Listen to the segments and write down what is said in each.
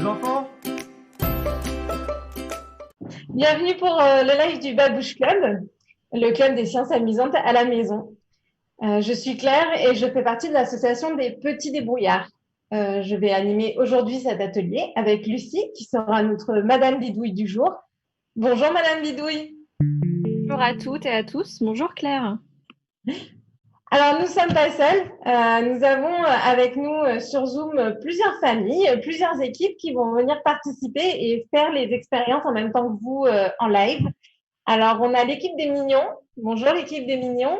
Les enfants? Bienvenue pour le live du Babouche Club, le club des sciences amusantes à la maison. Je suis Claire et je fais partie de l'association des Petits Débrouillards. Je vais animer aujourd'hui cet atelier avec Lucie, qui sera notre Madame Bidouille du jour. Bonjour Madame Bidouille. Bonjour à toutes et à tous. Bonjour Claire. Alors, nous ne sommes pas seuls. Nous avons avec nous sur Zoom plusieurs familles, plusieurs équipes qui vont venir participer et faire les expériences en même temps que vous en live. Alors, on a l'équipe des mignons. Bonjour l'équipe des mignons.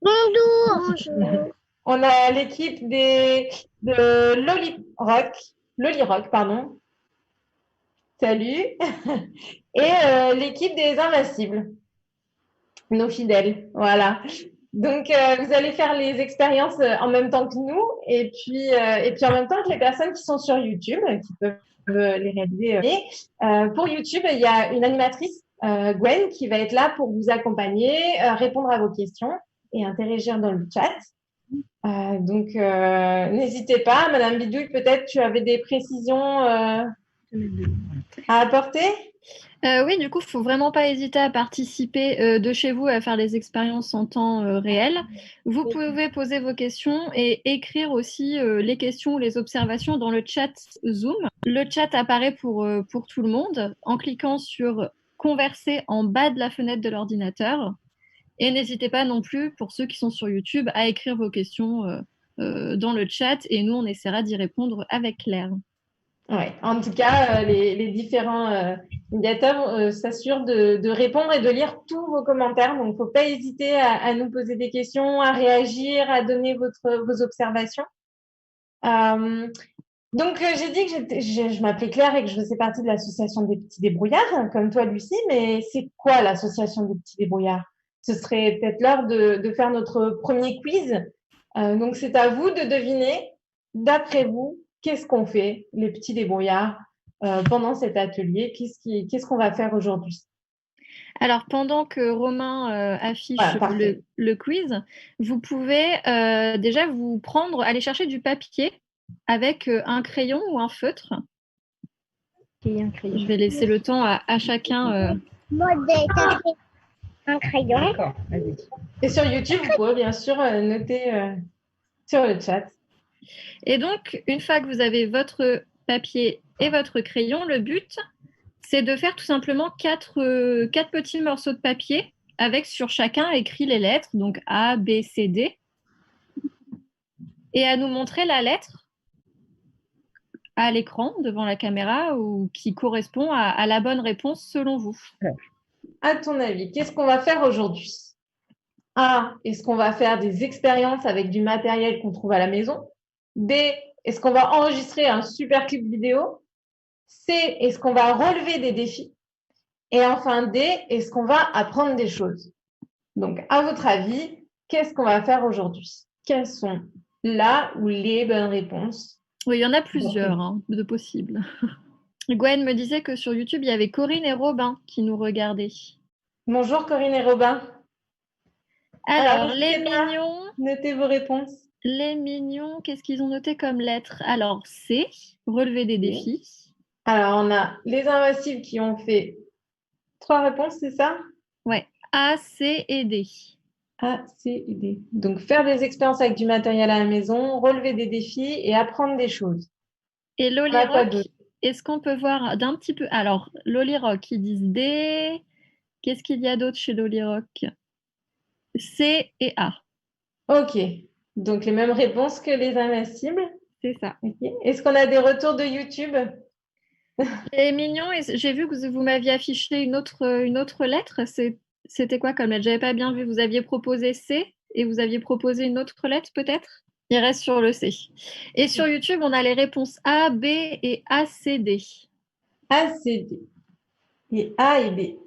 Bonjour. On a l'équipe de Lolirock, pardon. Salut. Et l'équipe des Invincibles, nos fidèles. Voilà. Donc, vous allez faire les expériences en même temps que nous et puis en même temps que les personnes qui sont sur YouTube, qui peuvent les réaliser. Et pour YouTube, il y a une animatrice, Gwen, qui va être là pour vous accompagner, répondre à vos questions et interagir dans le chat. Donc, n'hésitez pas. Madame Bidouille, peut-être tu avais des précisions à apporter? Oui, du coup, il ne faut vraiment pas hésiter à participer de chez vous à faire les expériences en temps réel. Vous pouvez poser vos questions et écrire aussi les questions ou les observations dans le chat Zoom. Le chat apparaît pour tout le monde en cliquant sur « Converser » en bas de la fenêtre de l'ordinateur. Et n'hésitez pas non plus, pour ceux qui sont sur YouTube, à écrire vos questions dans le chat et nous, on essaiera d'y répondre avec Claire. Ouais. En tout cas, les différents médiateurs s'assurent de répondre et de lire tous vos commentaires. Donc, faut pas hésiter à nous poser des questions, à réagir, à donner vos observations. Donc, j'ai dit que je m'appelais Claire et que je faisais partie de l'association des Petits Débrouillards, comme toi, Lucie. Mais c'est quoi l'association des Petits Débrouillards? Ce serait peut-être l'heure de faire notre premier quiz. Donc, c'est à vous de deviner, d'après vous, qu'est-ce qu'on fait, les petits débrouillards, pendant cet atelier? Qu'est-ce qu'on va faire aujourd'hui? Alors, pendant que Romain affiche Voilà, le quiz, vous pouvez déjà aller chercher du papier avec un crayon ou un feutre. Et un crayon. Je vais laisser le temps à chacun. Moi, un crayon. D'accord, vas-y. Et sur YouTube, vous pouvez bien sûr noter sur le chat. Et donc, une fois que vous avez votre papier et votre crayon, le but, c'est de faire tout simplement quatre petits morceaux de papier avec sur chacun écrit les lettres, donc A, B, C, D, et à nous montrer la lettre à l'écran devant la caméra ou qui correspond à la bonne réponse selon vous. À ton avis, qu'est-ce qu'on va faire aujourd'hui? A, est-ce qu'on va faire des expériences avec du matériel qu'on trouve à la maison? B, est-ce qu'on va enregistrer un super clip vidéo? C, est-ce qu'on va relever des défis? Et enfin D, est-ce qu'on va apprendre des choses? Donc, à votre avis, qu'est-ce qu'on va faire aujourd'hui? Quelles sont là ou les bonnes réponses? Oui, il y en a plusieurs de possibles. Gwen me disait que sur YouTube, il y avait Corinne et Robin qui nous regardaient. Bonjour Corinne et Robin. Alors les mignons. Notez vos réponses. Les mignons, qu'est-ce qu'ils ont noté comme lettre? Alors C, relever des défis. Alors on a les invincibles qui ont fait 3 réponses, c'est ça? Ouais, A, C et D. A, C et D. Donc faire des expériences avec du matériel à la maison, relever des défis et apprendre des choses. Et Lolirock, est-ce qu'on peut voir d'un petit peu? Alors, Lolirock, ils disent D. Qu'est-ce qu'il y a d'autre chez Lolirock? C et A. Ok. Donc les mêmes réponses que les invincibles. C'est ça. Okay. Est-ce qu'on a des retours de YouTube? Les mignons, j'ai vu que vous m'aviez affiché une autre lettre. C'était quoi comme lettre? J'avais pas bien vu. Vous aviez proposé C et vous aviez proposé une autre lettre peut-être? Il reste sur le C. Et sur YouTube, on a les réponses A, B et A, C, D. A, C, D. Et A et B.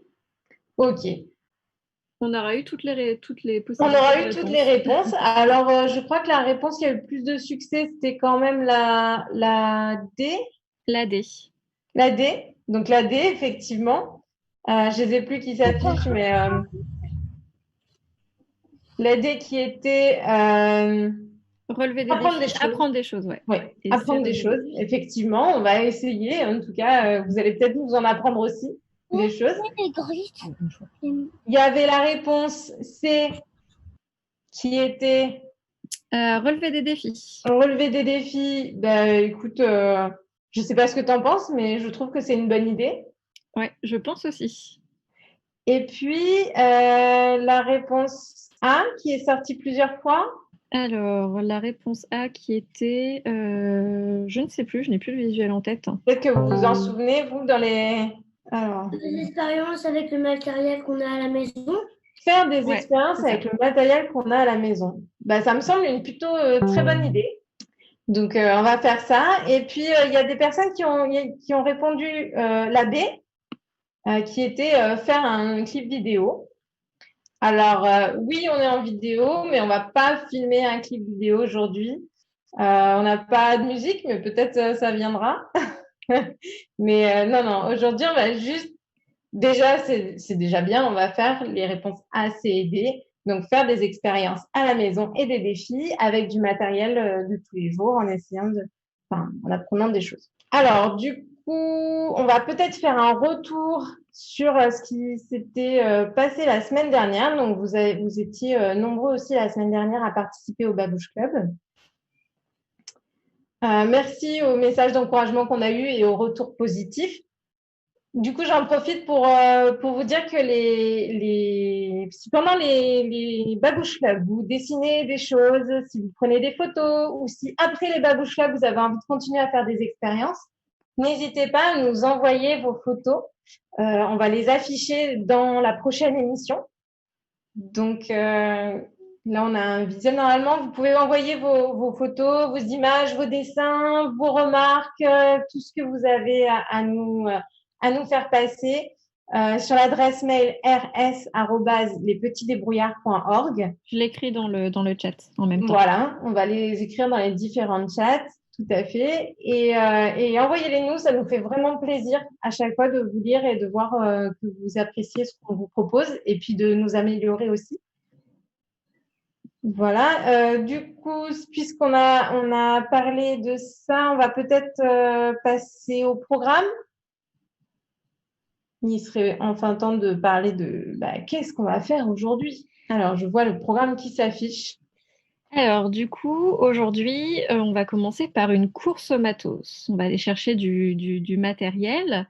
Ok. On aura eu toutes les possibilités. On aura eu toutes les réponses. Alors, je crois que la réponse qui a eu le plus de succès, c'était quand même la D. La D. La D. Donc, la D, effectivement. Je ne sais plus qui s'affiche, mais la D qui était Relever des Apprendre défis, des choses. apprendre des choses, ouais. Oui, Et apprendre des choses, effectivement. On va essayer. En tout cas, vous allez peut-être nous en apprendre aussi des choses. Il y avait la réponse C qui était Relever des défis. relever des défis. Ben, écoute, je ne sais pas ce que tu en penses, mais je trouve que c'est une bonne idée. Ouais, je pense aussi. Et puis, la réponse A qui est sortie plusieurs fois. Alors, la réponse A qui était, je ne sais plus, je n'ai plus le visuel en tête. Peut-être que vous vous en souvenez, vous, dans les... Alors, Des expériences avec le matériel qu'on a à la maison. faire des Ouais, expériences c'est ça. avec le matériel qu'on a à la maison. Bah, ça me semble une plutôt très bonne idée. Donc, on va faire ça. Et puis, il y a des personnes qui ont répondu la B, qui était faire un clip vidéo. Alors, oui, on est en vidéo, mais on va pas filmer un clip vidéo aujourd'hui. On n'a pas de musique, mais peut-être ça viendra. Mais non, aujourd'hui, on va juste, déjà, c'est déjà bien, on va faire les réponses A, C et D. Donc, faire des expériences à la maison et des défis avec du matériel de tous les jours en apprenant des choses. Alors, du coup, on va peut-être faire un retour sur ce qui s'était passé la semaine dernière. Donc, vous étiez nombreux aussi la semaine dernière à participer au Babouche Club. Merci aux messages d'encouragement qu'on a eus et aux retours positifs. Du coup, j'en profite pour vous dire que si pendant les Babouche Club, vous dessinez des choses, si vous prenez des photos ou si après les Babouche Club, vous avez envie de continuer à faire des expériences, n'hésitez pas à nous envoyer vos photos. On va les afficher dans la prochaine émission. Donc, là, on a un visuel. Normalement, vous pouvez envoyer vos photos, vos images, vos dessins, vos remarques, tout ce que vous avez à nous faire passer sur l'adresse mail rs@lespetitsdébrouillards.org. Je l'écris dans le chat en même temps. Voilà, on va les écrire dans les différents chats, tout à fait. Et envoyez-les nous, ça nous fait vraiment plaisir à chaque fois de vous lire et de voir que vous appréciez ce qu'on vous propose et puis de nous améliorer aussi. Voilà, du coup, puisqu'on a parlé de ça, on va peut-être passer au programme. Il serait enfin temps de parler de qu'est-ce qu'on va faire aujourd'hui. Alors, je vois le programme qui s'affiche. Alors, du coup, aujourd'hui, on va commencer par une course au matos. On va aller chercher du matériel.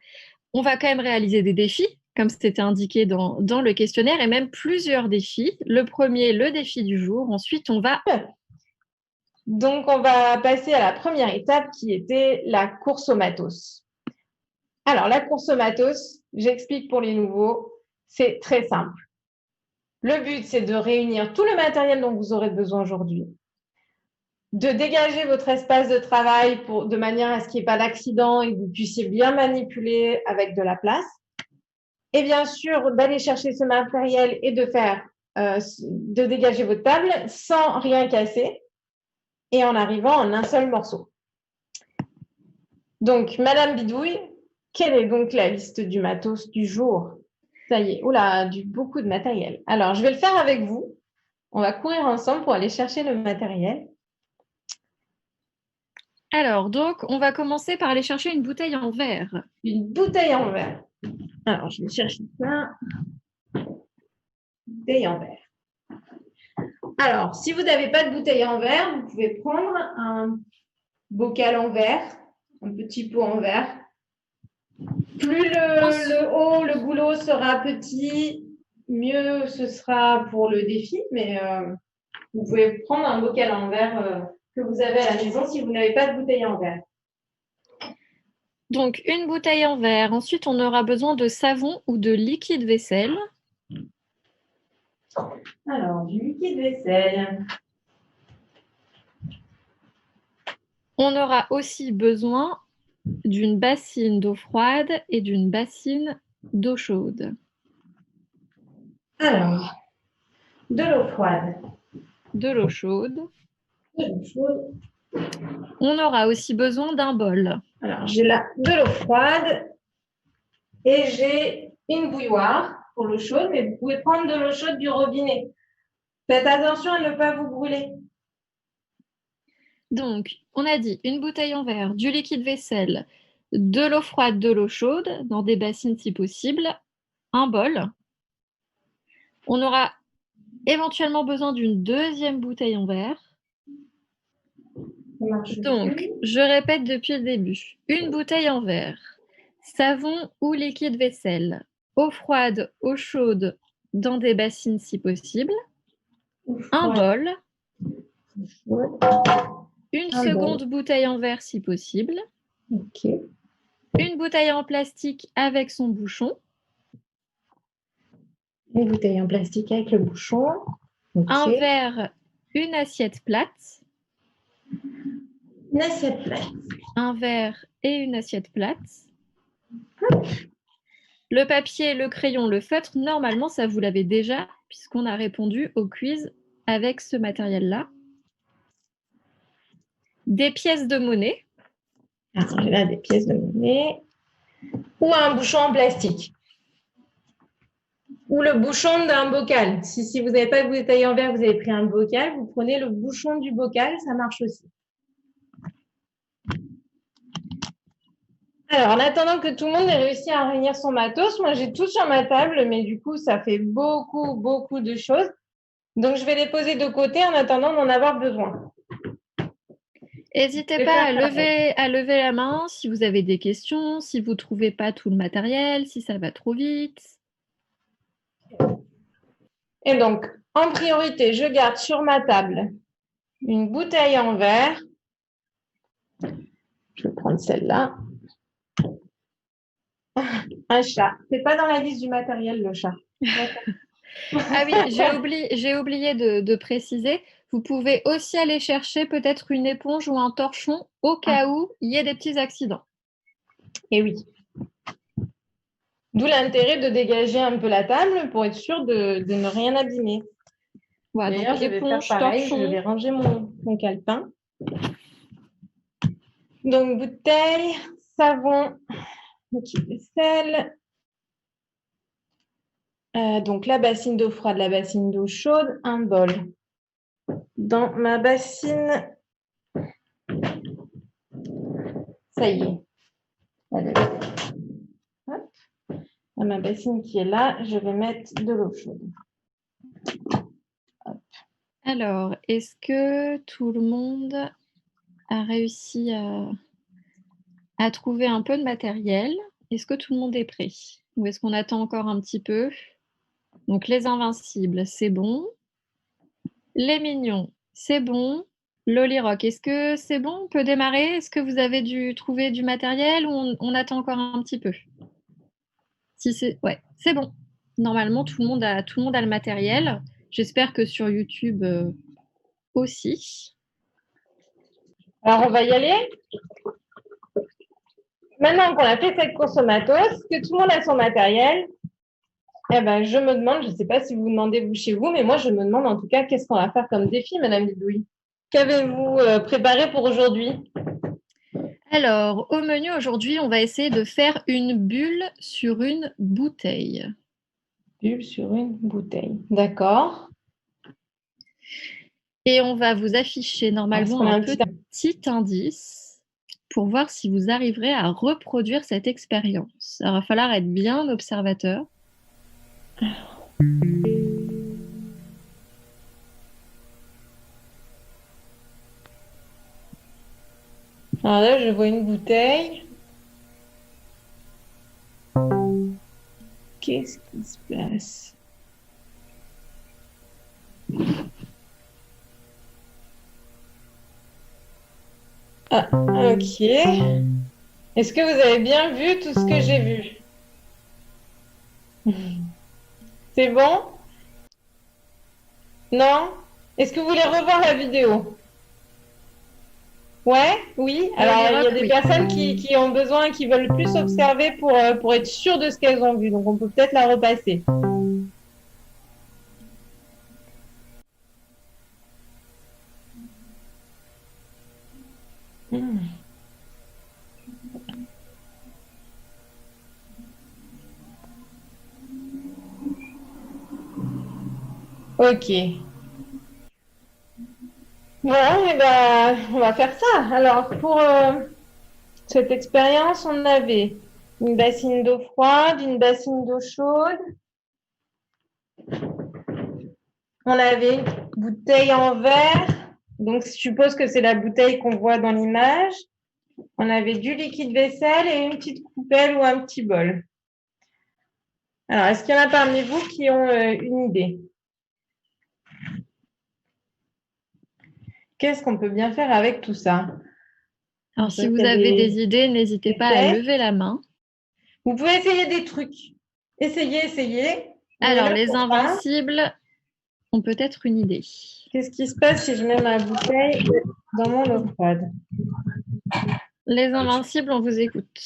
On va quand même réaliser des défis, comme c'était indiqué dans le questionnaire, et même plusieurs défis. Le premier, le défi du jour. Ensuite, on va... Donc, on va passer à la première étape qui était la course au matos. Alors, la course au matos, j'explique pour les nouveaux, c'est très simple. Le but, c'est de réunir tout le matériel dont vous aurez besoin aujourd'hui, de dégager votre espace de travail de manière à ce qu'il n'y ait pas d'accident et que vous puissiez bien manipuler avec de la place. Et bien sûr, d'aller chercher ce matériel et de dégager votre table sans rien casser et en arrivant en un seul morceau. Donc, Madame Bidouille, quelle est donc la liste du matos du jour? Ça y est, beaucoup de matériel. Alors, je vais le faire avec vous. On va courir ensemble pour aller chercher le matériel. Alors, donc, on va commencer par aller chercher une bouteille en verre. Une bouteille en verre. Alors, je vais chercher ça. Bouteille en verre. Alors, si vous n'avez pas de bouteille en verre, vous pouvez prendre un bocal en verre, un petit pot en verre. Plus le goulot sera petit, mieux ce sera pour le défi, mais vous pouvez prendre un bocal en verre que vous avez à la maison si vous n'avez pas de bouteille en verre. Donc, une bouteille en verre. Ensuite, on aura besoin de savon ou de liquide vaisselle. Alors, du liquide vaisselle. On aura aussi besoin d'une bassine d'eau froide et d'une bassine d'eau chaude. Alors, de l'eau froide. De l'eau chaude. De l'eau chaude. On aura aussi besoin d'un bol. Alors, j'ai là de l'eau froide et j'ai une bouilloire pour l'eau chaude, mais vous pouvez prendre de l'eau chaude du robinet. Faites attention à ne pas vous brûler. Donc, on a dit une bouteille en verre, du liquide vaisselle, de l'eau froide, de l'eau chaude, dans des bassines si possible, un bol. On aura éventuellement besoin d'une deuxième bouteille en verre. Ça marche Donc, plus. je répète depuis le début. Une bouteille en verre, savon ou liquide vaisselle, eau froide, eau chaude, dans des bassines si possible, un Ouais. bol, Ouais. une Un seconde bouteille en verre si possible, Ok. une bouteille en plastique avec son bouchon, Une bouteille en plastique avec le bouchon. Ok. un verre, une assiette plate, Une assiette plate. un verre et une assiette plate. Le papier, le crayon, le feutre, normalement, ça vous l'avez déjà, puisqu'on a répondu au quiz avec ce matériel-là. Des pièces de monnaie, Alors, j'ai là des pièces de monnaie. Ou un bouchon en plastique. Ou le bouchon d'un bocal. Si vous n'avez pas de bouteille en verre, vous avez pris un bocal, vous prenez le bouchon du bocal, ça marche aussi. Alors, en attendant que tout le monde ait réussi à réunir son matos, moi j'ai tout sur ma table, mais du coup, ça fait beaucoup, beaucoup de choses. Donc, je vais les poser de côté en attendant d'en avoir besoin. n'hésitez pas à lever la main si vous avez des questions, si vous ne trouvez pas tout le matériel, si ça va trop vite. Et donc, en priorité, je garde sur ma table une bouteille en verre. Je vais prendre celle-là. Un chat. C'est pas dans la liste du matériel, le chat. Ah oui, j'ai oublié de préciser. Vous pouvez aussi aller chercher peut-être une éponge ou un torchon au cas où il y ait des petits accidents. Et oui. D'où l'intérêt de dégager un peu la table pour être sûr de ne rien abîmer. Voilà, D'ailleurs, donc je vais faire éponge, pareil. torchon. Je vais ranger mon calepin. Donc, bouteille, savon, liquide vaisselle. Donc, la bassine d'eau froide, la bassine d'eau chaude, un bol. Dans ma bassine, ça y est. Hop. Dans ma bassine qui est là, je vais mettre de l'eau chaude. Hop. Alors, est-ce que tout le monde a réussi à trouver un peu de matériel? Est-ce que tout le monde est prêt? Ou est-ce qu'on attend encore un petit peu? Donc, les invincibles, c'est bon. Les mignons, c'est bon. Loli Rock, est-ce que c'est bon? On peut démarrer? Est-ce que vous avez trouver du matériel ou on attend encore un petit peu? Si c'est ouais, c'est bon. Normalement, tout le monde a le matériel. J'espère que sur YouTube aussi. Alors, on va y aller. Maintenant qu'on a fait cette course au matos, que tout le monde a son matériel, eh ben, je me demande, je ne sais pas si vous demandez vous chez vous, mais moi, je me demande en tout cas qu'est-ce qu'on va faire comme défi, Madame Bidouille. Qu'avez-vous préparé pour aujourd'hui? Alors, au menu aujourd'hui, on va essayer de faire une bulle sur une bouteille. Bulle sur une bouteille. D'accord. Et on va vous afficher normalement qu'on a un un petit petit indice pour voir si vous arriverez à reproduire cette expérience. Alors, il va falloir être bien observateur. Alors là, je vois une bouteille. Qu'est-ce qui se passe? Ah, ok. Est-ce que vous avez bien vu tout ce que j'ai vu? C'est bon? Non? Est-ce que vous voulez revoir la vidéo? Ouais? Oui? Alors, il y a des personnes qui ont besoin, qui veulent plus observer pour être sûres de ce qu'elles ont vu. Donc, on peut peut-être la repasser. Ok. Bon, et ben, on va faire ça. Alors, pour cette expérience, on avait une bassine d'eau froide, une bassine d'eau chaude. On avait une bouteille en verre. Donc, je suppose que c'est la bouteille qu'on voit dans l'image. On avait du liquide vaisselle et une petite coupelle ou un petit bol. Alors, est-ce qu'il y en a parmi vous qui ont une idée? Qu'est-ce qu'on peut bien faire avec tout ça? Alors, si vous avez des idées, n'hésitez pas à lever la main. Vous pouvez essayer des trucs. Essayez. Alors, les invincibles ont peut-être une idée. Qu'est-ce qui se passe si je mets ma bouteille dans mon eau froide? Les invincibles, on vous écoute.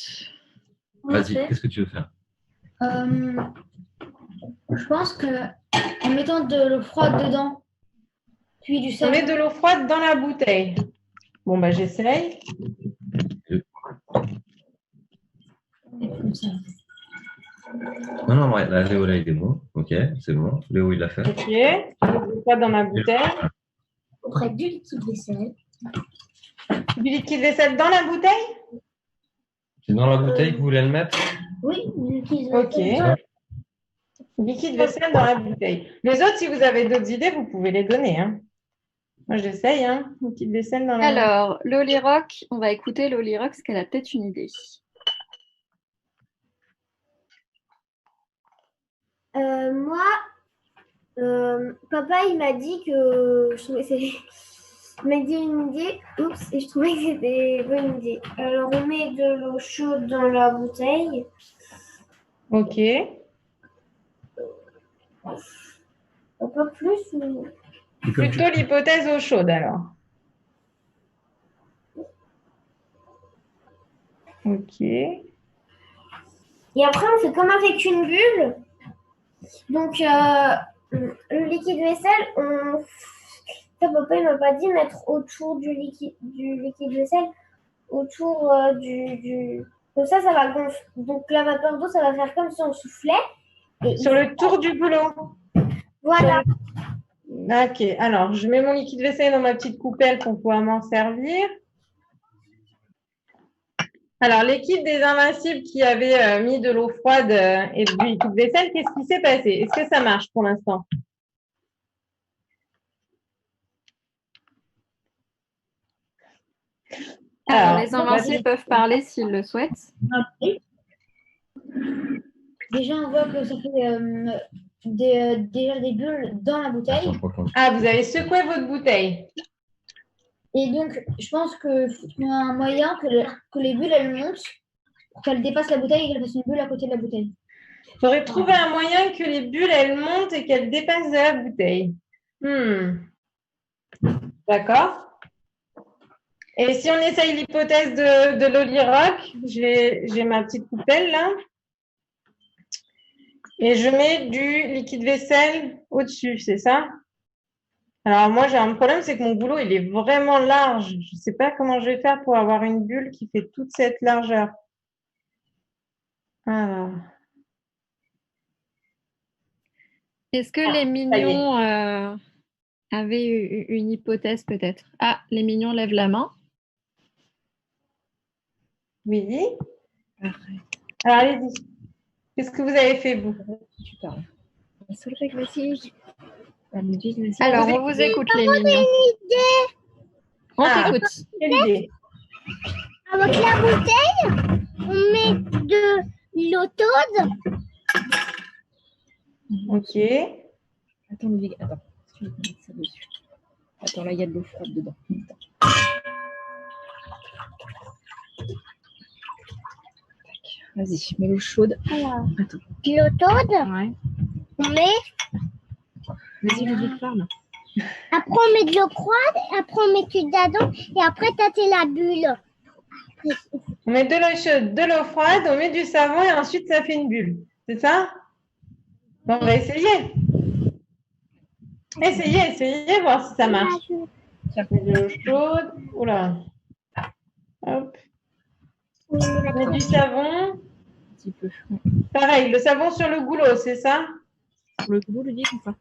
Vas-y, qu'est-ce que tu veux faire? Je pense que en mettant de l'eau froide dedans, puis du On sel. met de l'eau froide dans la bouteille. Bon, bah, j'essaye. Comme ça. Non, ouais, là, Léo, là, il est bon. Ok, c'est bon. Léo, il l'a fait. Ok. Je mets de l'eau froide dans ma bouteille. Auprès du liquide vaisselle. Du liquide vaisselle dans la bouteille? C'est dans la bouteille que vous voulez le mettre? Oui, du liquide Ok. vaisselle. Liquide vaisselle dans la bouteille. Les autres, si vous avez d'autres idées, vous pouvez les donner. Hein. Moi, j'essaye. Hein. Liquide vaisselle dans la Alors, Loli Rock, on va écouter Loli Rock parce qu'elle a peut-être une idée. Moi, papa, il m'a dit que je trouvais il m'a dit une idée. Oups, et je trouvais que c'était une bonne idée. Alors, on met de l'eau chaude dans la bouteille. Ok. Un peu plus ou... Plutôt l'hypothèse eau chaude, alors. Ok. Et après, on fait comme avec une bulle. Donc, le liquide vaisselle, ça, papa, il m'a pas dit mettre autour du liquide vaisselle, autour du... Comme ça va gonfler. Donc, la vapeur d'eau, ça va faire comme si on soufflait. Et Sur le tour du boulot. Voilà. Ok. Alors, je mets mon liquide vaisselle dans ma petite coupelle pour pouvoir m'en servir. Alors, l'équipe des Invincibles qui avait mis de l'eau froide et du liquide vaisselle, qu'est-ce qui s'est passé? Est-ce que ça marche pour l'instant? Alors, les Invincibles peuvent parler s'ils le souhaitent. Déjà, on voit que ça fait déjà des bulles dans la bouteille. Ah, vous avez secoué votre bouteille. Et donc, je pense qu'il faut trouver un moyen que les bulles, elles montent pour qu'elles dépassent la bouteille et qu'elles fassent une bulle à côté de la bouteille. Il faudrait trouver un moyen que les bulles, elles montent et qu'elles dépassent de la bouteille. D'accord. Et si on essaye l'hypothèse de Loli Rock, j'ai ma petite coupelle là. Et je mets du liquide vaisselle au-dessus, c'est ça? Alors moi, j'ai un problème, c'est que mon boulot, il est vraiment large. Je ne sais pas comment je vais faire pour avoir une bulle qui fait toute cette largeur. Alors. Est-ce que les mignons avaient une hypothèse peut-être? Ah, les mignons lèvent la main. Oui. Alors, allez-y. Qu'est-ce que vous avez fait, vous? Alors, on vous écoute, les mignons. On t'écoute. Quelle idée? Avec la bouteille, on met de l'eau chaude. Ok. Attends, Ludwig, attends. Je vais mettre ça dessus. Attends, là, il y a de l'eau froide dedans. Vas-y, mets l'eau chaude. Alors, Attends. de l'eau chaude, Ouais. on met. Vas-y, Ludwig, parle. Après, on met de l'eau froide, après, on met du dadon, et après, tâter la bulle. On met de l'eau chaude, de l'eau froide, on met du savon et ensuite ça fait une bulle. C'est ça? Bon, on va essayer. Essayez, voir si ça marche. De l'eau chaude. Oula. Hop. On met du savon. Un petit peu. Pareil, le savon sur le goulot, c'est ça? Pour le goût, Ludwig, ou pas?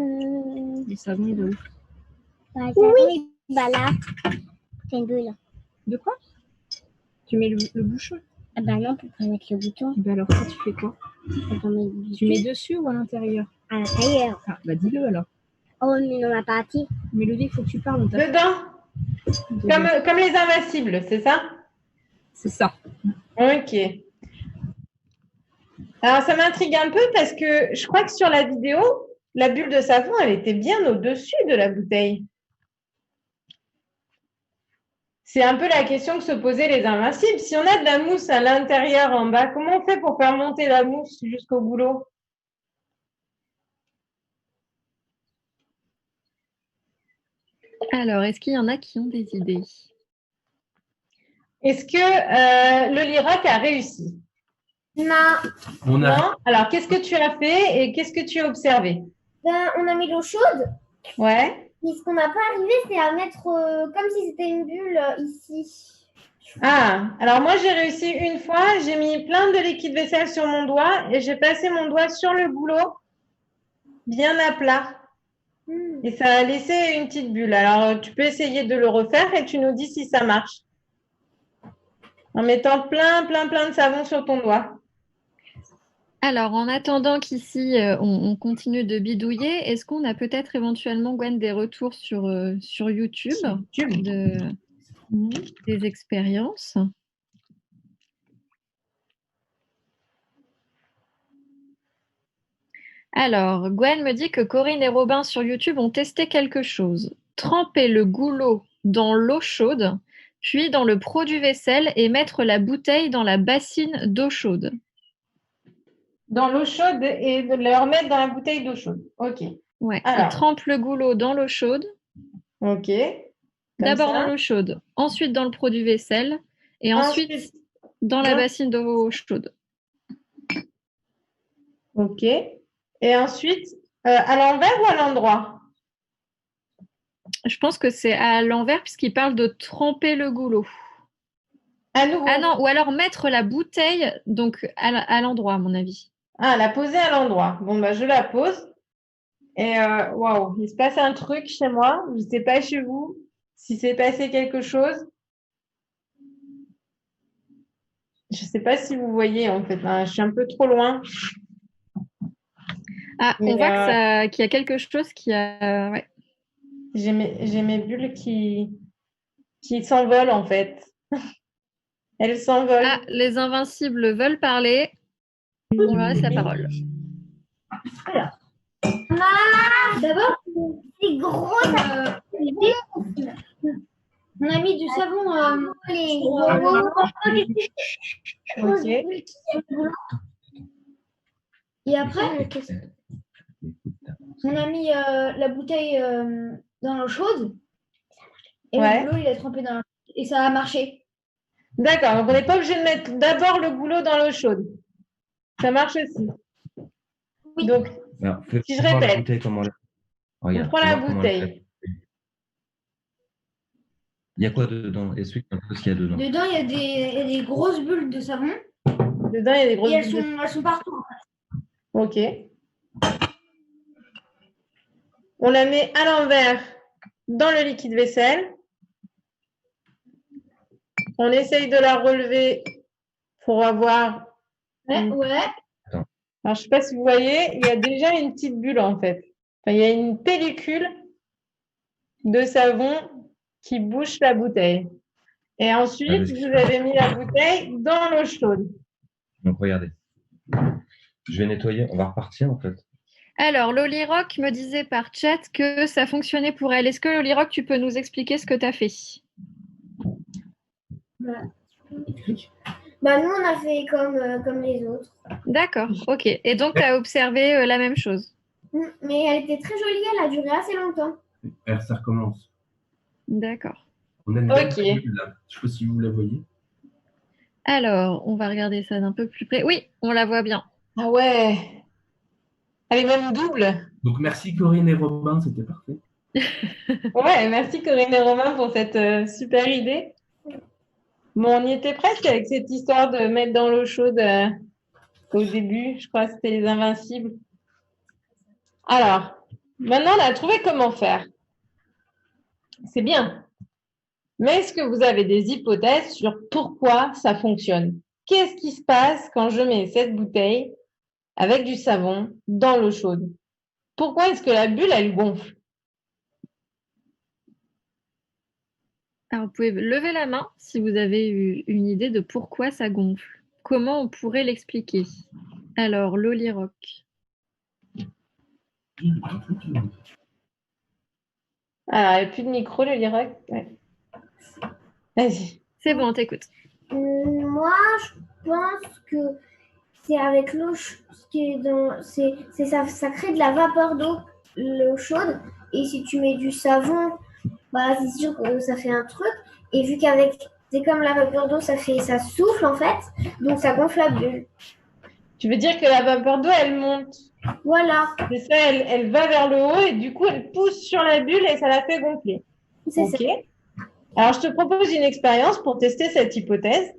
Le savon de ouf. Oui. Bah là, c'est une bulle. De quoi? Tu mets le bouchon? Ah bah non, pour pas mettre le bouton. Bah alors, ça, tu fais quoi? On met le Tu mets dessus ou à l'intérieur? à l'intérieur. Ah, bah dis-le alors. Oh, mais dans la partie. Mélodie, il faut que tu parles. On t'a- Dedans, comme les invincibles, c'est ça? C'est ça. Ok. Alors, ça m'intrigue un peu parce que je crois que sur la vidéo, la bulle de savon, elle était bien au-dessus de la bouteille. C'est un peu la question que se posaient les invincibles. Si on a de la mousse à l'intérieur, en bas, comment on fait pour faire monter la mousse jusqu'au goulot? Alors, est-ce qu'il y en a qui ont des idées? Est-ce que le Lirac a réussi? Non, On a Non? Alors, qu'est-ce que tu as fait et qu'est-ce que tu as observé? ben, on a mis l'eau chaude. Ouais. Mais ce qu'on n'a pas arrivé, c'est à mettre comme si c'était une bulle ici. Ah, alors moi j'ai réussi une fois, j'ai mis plein de liquide vaisselle sur mon doigt et j'ai passé mon doigt sur le goulot bien à plat et ça a laissé une petite bulle. Alors tu peux essayer de le refaire et tu nous dis si ça marche. En mettant plein de savon sur ton doigt. Alors, en attendant qu'ici, on continue de bidouiller, est-ce qu'on a peut-être éventuellement, Gwen, des retours sur YouTube des expériences? Alors, Gwen me dit que Corinne et Robin sur YouTube ont testé quelque chose. Tremper le goulot dans l'eau chaude, puis dans le produit vaisselle et mettre la bouteille dans la bassine d'eau chaude. Dans l'eau chaude et de le remettre dans la bouteille d'eau chaude. Ok. Ouais, Alors. ils trempent le goulot dans l'eau chaude. Ok. Comme D'abord ça. dans l'eau chaude, ensuite dans le produit vaisselle et ensuite dans la bassine d'eau chaude. Ok. Et ensuite, à l'envers ou à l'endroit? Je pense que c'est à l'envers puisqu'il parle de tremper le goulot. À nouveau. Ah non, ou alors mettre la bouteille donc à l'endroit, à mon avis. Ah, la poser à l'endroit. Bon, bah, je la pose. Et waouh, il se passe un truc chez moi. Je ne sais pas chez vous si c'est passé quelque chose. Je ne sais pas si vous voyez en fait. Hein, je suis un peu trop loin. Ah, Mais, on voit qu'il y a quelque chose qui a. Ouais. J'ai mes bulles qui s'envolent en fait. Elles s'envolent. Ah, les invincibles veulent parler. On leur laisse la parole. D'abord, c'est gros. On a mis du savon. Ok. Et après, on a mis la bouteille dans l'eau chaude. Et Ouais. le goulot, il est trempé dans l'eau chaude. Et ça a marché. D'accord. Donc on n'est pas obligé de mettre d'abord le goulot dans l'eau chaude. Ça marche aussi. Oui. Donc, Alors, si je répète. La bouteille, comment on prend la bouteille. Il y a quoi dedans? Explique un peu ce qu'il y a dedans. Dedans, il y a des grosses bulles de savon. Dedans, il y a des grosses Et bulles. elles sont partout. Ok. On la met à l'envers dans le liquide vaisselle. On essaye de la relever pour avoir. Ouais. Alors, je ne sais pas si vous voyez, il y a déjà une petite bulle en fait. Enfin, il y a une pellicule de savon qui bouche la bouteille. Et ensuite, vous avez mis la bouteille dans l'eau chaude. Donc, regardez. Je vais nettoyer. On va repartir, en fait. Alors, Loli Rock me disait par chat que ça fonctionnait pour elle. Est-ce que Loli Rock, tu peux nous expliquer ce que tu as fait? Bah, nous, on a fait comme les autres. D'accord, ok. Et donc, tu as observé la même chose? Mais elle était très jolie, elle a duré assez longtemps. Ça recommence. D'accord. On a une Ok. belle bulle, là. Je ne sais pas si vous la voyez. Alors, on va regarder ça d'un peu plus près. Oui, on la voit bien. Ah ouais. Elle est même double. Donc merci Corinne et Robin, c'était parfait. Ouais, merci Corinne et Romain pour cette super idée. Bon, on y était presque avec cette histoire de mettre dans l'eau chaude au début. Je crois que c'était les invincibles. Alors, maintenant, on a trouvé comment faire. C'est bien. Mais est-ce que vous avez des hypothèses sur pourquoi ça fonctionne? Qu'est-ce qui se passe quand je mets cette bouteille avec du savon dans l'eau chaude? Pourquoi est-ce que la bulle, elle gonfle? Alors, vous pouvez lever la main si vous avez eu une idée de pourquoi ça gonfle. Comment on pourrait l'expliquer? Alors, Loli Rock. Alors, il n'y a plus de micro, le Lirac. Ouais. Vas-y. C'est bon, on t'écoute. Moi, je pense que c'est avec l'eau qui est dans. Ça crée de la vapeur d'eau, l'eau chaude. Et si tu mets du savon, bah, c'est sûr que ça fait un truc. Et vu qu'avec. C'est comme la vapeur d'eau, ça souffle en fait. Donc ça gonfle la bulle. Tu veux dire que la vapeur d'eau, elle monte. Voilà. C'est ça, elle va vers le haut et du coup, elle pousse sur la bulle et ça la fait gonfler. C'est Ok. ça. Alors, je te propose une expérience pour tester cette hypothèse.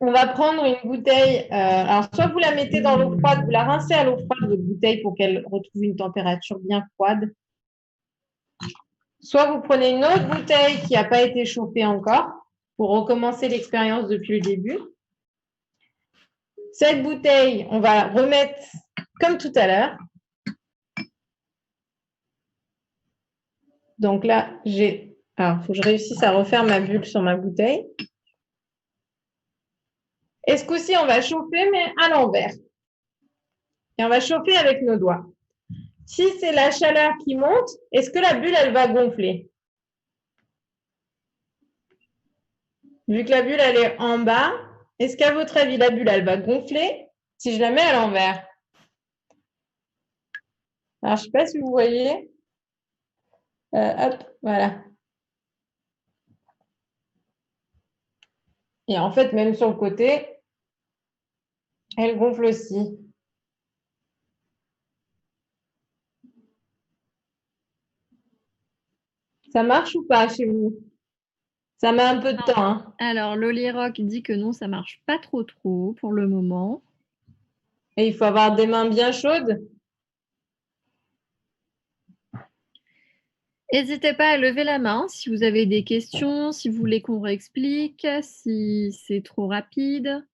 On va prendre une bouteille. Alors, soit vous la mettez dans l'eau froide, vous la rincez à l'eau froide, votre bouteille, pour qu'elle retrouve une température bien froide. Soit vous prenez une autre bouteille qui n'a pas été chauffée encore pour recommencer l'expérience depuis le début. Cette bouteille, on va remettre comme tout à l'heure. Donc là, alors, il faut que je réussisse à refaire ma bulle sur ma bouteille. Et ce coup-ci, on va chauffer, mais à l'envers. Et on va chauffer avec nos doigts. Si c'est la chaleur qui monte, est-ce que la bulle, elle va gonfler? Vu que la bulle, elle est en bas, est-ce qu'à votre avis, la bulle, elle va gonfler si je la mets à l'envers? Alors, je ne sais pas si vous voyez. Hop, voilà. Et en fait, même sur le côté, elle gonfle aussi. Ça marche ou pas chez vous? Ça met un peu de temps. Hein. Alors, Loli Rock dit que non, ça marche pas trop pour le moment. Et il faut avoir des mains bien chaudes. N'hésitez pas à lever la main si vous avez des questions, si vous voulez qu'on réexplique, si c'est trop rapide.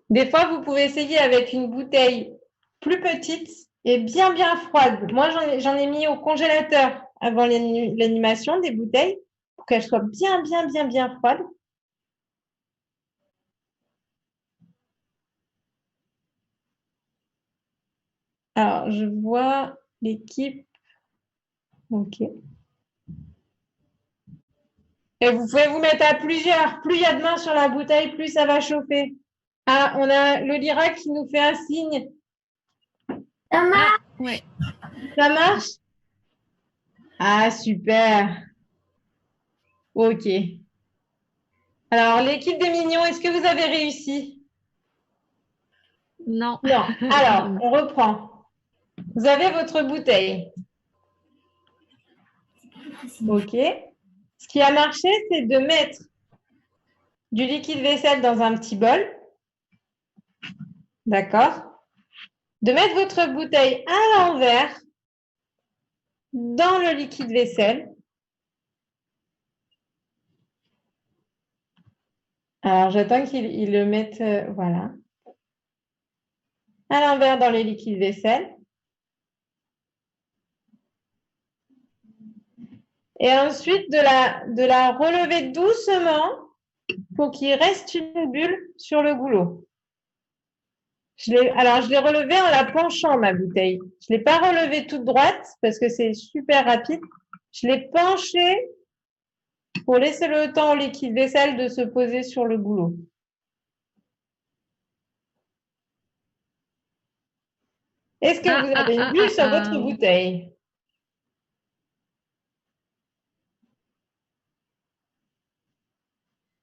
Des fois, vous pouvez essayer avec une bouteille plus petite et bien froide. Moi, j'en ai mis au congélateur avant l'animation des bouteilles pour qu'elles soient bien froides. Alors, je vois l'équipe. OK. Et vous pouvez vous mettre à plusieurs. Plus il y a de mains sur la bouteille, plus ça va chauffer. Ah, on a le Lirac qui nous fait un signe. Ça marche. Ouais. Ça marche? Ah, super. OK. Alors, l'équipe des mignons, est-ce que vous avez réussi? Non. Non. Alors, on reprend. Vous avez votre bouteille. OK. Ce qui a marché, c'est de mettre du liquide vaisselle dans un petit bol. D'accord? De mettre votre bouteille à l'envers dans le liquide vaisselle. Alors, j'attends qu'il le mette, voilà. À l'envers dans le liquide vaisselle. Et ensuite, de la relever doucement pour qu'il reste une bulle sur le goulot. Alors, je l'ai relevée en la penchant, ma bouteille. Je ne l'ai pas relevée toute droite parce que c'est super rapide. Je l'ai penchée pour laisser le temps au liquide vaisselle de se poser sur le goulot. Est-ce que vous avez une bulle sur votre bouteille?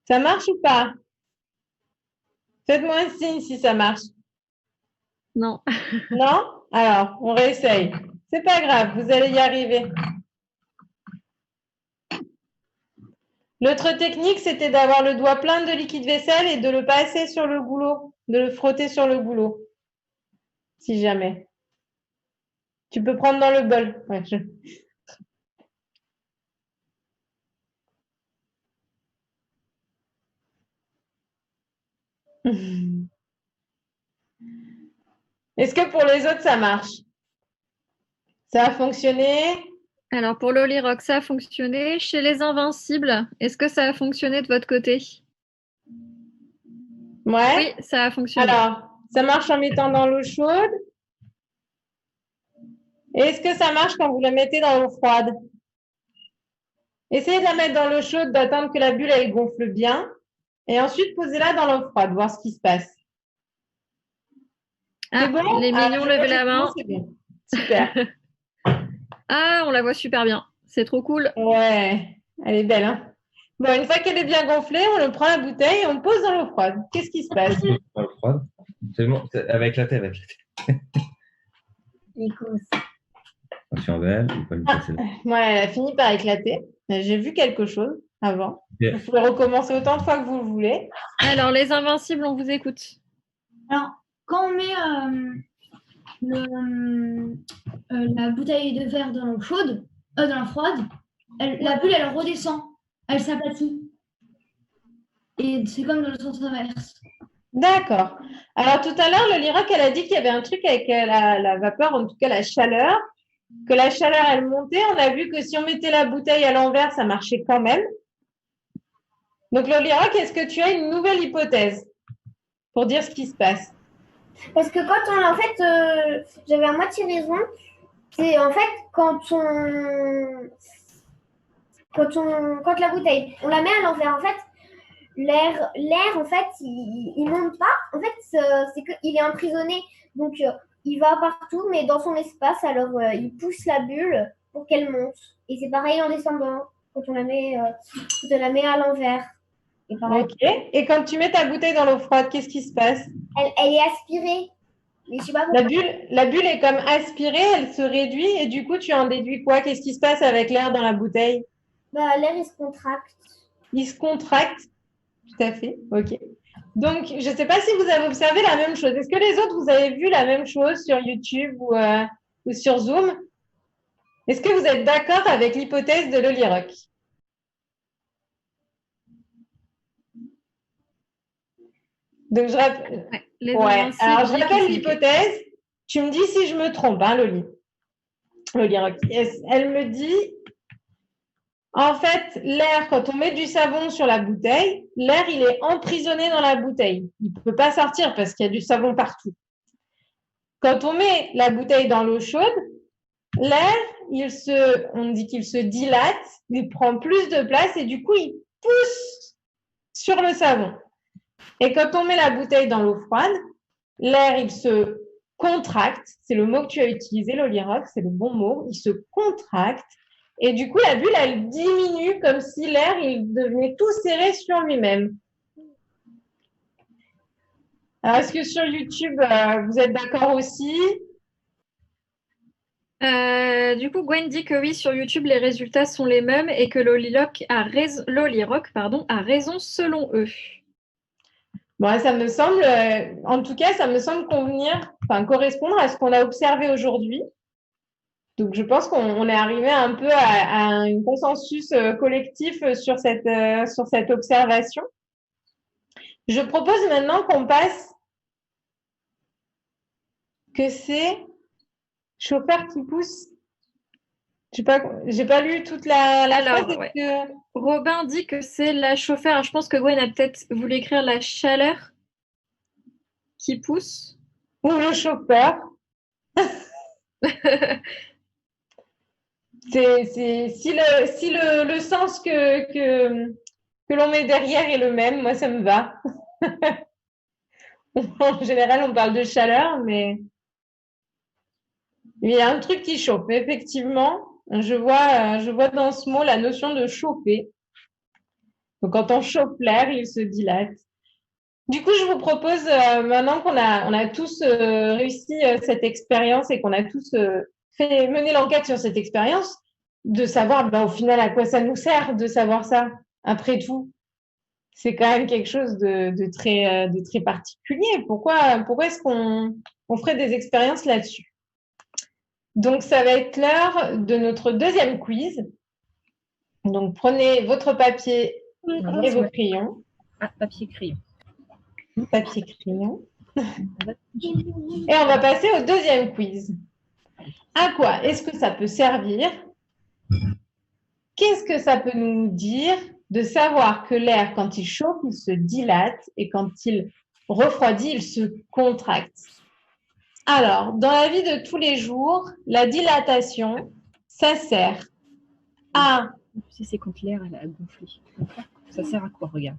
Ça marche ou pas? Faites-moi un signe si ça marche. Non. Non? Alors, on réessaye. C'est pas grave, vous allez y arriver. L'autre technique, c'était d'avoir le doigt plein de liquide vaisselle et de le passer sur le goulot, de le frotter sur le goulot. Si jamais. Tu peux prendre dans le bol. Ouais, Est-ce que pour les autres, ça marche? Ça a fonctionné? Alors, pour Loli Rock, ça a fonctionné. Chez les Invincibles, est-ce que ça a fonctionné de votre côté? Ouais. Oui, ça a fonctionné. Alors, ça marche en mettant dans l'eau chaude. Et est-ce que ça marche quand vous la mettez dans l'eau froide? Essayez de la mettre dans l'eau chaude, d'attendre que la bulle elle gonfle bien. Et ensuite, posez-la dans l'eau froide, voir ce qui se passe. Ah, C'est bon? les mignons, je levez vois la main. c'est bon. Super. Ah, on la voit super bien. C'est trop cool. Ouais, elle est belle, hein? Bon, une fois qu'elle est bien gonflée, on prend la bouteille et on le pose dans l'eau froide. Qu'est-ce qui se passe? Dans l'eau froide. C'est bon, avec la tête, avec la tête. Attention belle, il faut pas lui casser la tête. Ouais, elle a fini par éclater. J'ai vu quelque chose avant. Ok. Vous pouvez recommencer autant de fois que vous le voulez. Alors, les Invincibles, on vous écoute. Alors, quand on met la bouteille de verre dans l'eau chaude, dans l'eau froide, la bulle, elle redescend. Elle s'aplatit. Et c'est comme dans le sens inverse. D'accord. Alors, tout à l'heure, le Lyroc, elle a dit qu'il y avait un truc avec la vapeur, en tout cas la chaleur, que la chaleur, elle montait. On a vu que si on mettait la bouteille à l'envers, ça marchait quand même. Donc, le Lyroc, est-ce que tu as une nouvelle hypothèse pour dire ce qui se passe? Parce que en fait, j'avais à moitié raison. C'est en fait quand la bouteille, on la met à l'envers, en fait, l'air, en fait, il monte pas. En fait, c'est qu'il est emprisonné. Donc, il va partout, mais dans son espace. Alors, il pousse la bulle pour qu'elle monte. Et c'est pareil en descendant quand on la met à l'envers. Et pareil. Ok. Et quand tu mets ta bouteille dans l'eau froide, qu'est-ce qui se passe? Elle est aspirée. Mais je sais pas pourquoi. La bulle est comme aspirée, elle se réduit et du coup, tu en déduis quoi? Qu'est-ce qui se passe avec l'air dans la bouteille? L'air, il se contracte. Il se contracte. Tout à fait. Ok. Donc, je ne sais pas si vous avez observé la même chose. Est-ce que les autres, vous avez vu la même chose sur YouTube ou sur Zoom? Est-ce que vous êtes d'accord avec l'hypothèse de Loli Rock? Donc, je rappelle. Les Ouais. Invincibles, Alors, je j'ai rappelle cliqué. l'hypothèse. Tu me dis si je me trompe, hein, Loli. Loli Rock. Elle me dit, en fait, l'air, quand on met du savon sur la bouteille, l'air, il est emprisonné dans la bouteille. Il ne peut pas sortir parce qu'il y a du savon partout. Quand on met la bouteille dans l'eau chaude, l'air, on dit qu'il se dilate, il prend plus de place et du coup, il pousse sur le savon. Et quand on met la bouteille dans l'eau froide, l'air, il se contracte. C'est le mot que tu as utilisé, Loli Rock, c'est le bon mot. Il se contracte. Et du coup, la bulle, elle diminue comme si l'air, il devenait tout serré sur lui-même. Alors, est-ce que sur YouTube, vous êtes d'accord aussi? Du coup, Gwen dit que oui, sur YouTube, les résultats sont les mêmes et que Loli Rock a raison selon eux. Bon, ça me semble, en tout cas, ça me semble correspondre à ce qu'on a observé aujourd'hui. Donc, je pense qu'on est arrivé un peu à un consensus collectif sur cette observation. Je propose maintenant qu'on passe que c'est chauffeur qui pousse. J'ai pas lu toute la Alors, phrase. ouais. Que... Robin dit que c'est la chauffeur. Alors, je pense que Gwen a peut-être voulu écrire la chaleur qui pousse. Ou le chauffeur. Si le sens que l'on met derrière est le même, moi ça me va. En général, on parle de chaleur, mais il y a un truc qui chauffe. Effectivement, je vois dans ce mot la notion de chauffer. Donc, quand on chauffe l'air, il se dilate. Du coup, je vous propose, maintenant qu'on a tous réussi cette expérience et qu'on a tous mené l'enquête sur cette expérience, de savoir au final à quoi ça nous sert de savoir ça, après tout. C'est quand même quelque chose de très particulier. Pourquoi est-ce qu'on ferait des expériences là-dessus? Donc, ça va être l'heure de notre deuxième quiz. Donc, prenez votre papier et vos crayons. Ah, papier crayon. Papier crayon. Et on va passer au deuxième quiz. À quoi est-ce que ça peut servir? Qu'est-ce que ça peut nous dire de savoir que l'air, quand il chauffe, il se dilate et quand il refroidit, il se contracte? Alors, dans la vie de tous les jours, la dilatation, ça sert à... Tu sais, c'est quand l'air elle a gonflé. Ça sert à quoi, regarde?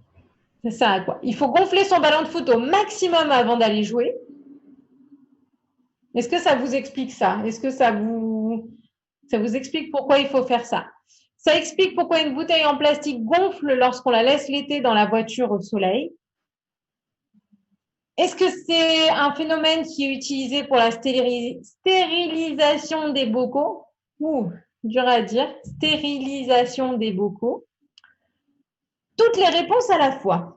Ça sert à quoi? Il faut gonfler son ballon de foot au maximum avant d'aller jouer. Est-ce que ça vous explique ça? Est-ce que ça vous explique pourquoi il faut faire ça? Ça explique pourquoi une bouteille en plastique gonfle lorsqu'on la laisse l'été dans la voiture au soleil. Est-ce que c'est un phénomène qui est utilisé pour la stérilisation des bocaux? Dur à dire. Stérilisation des bocaux. Toutes les réponses à la fois.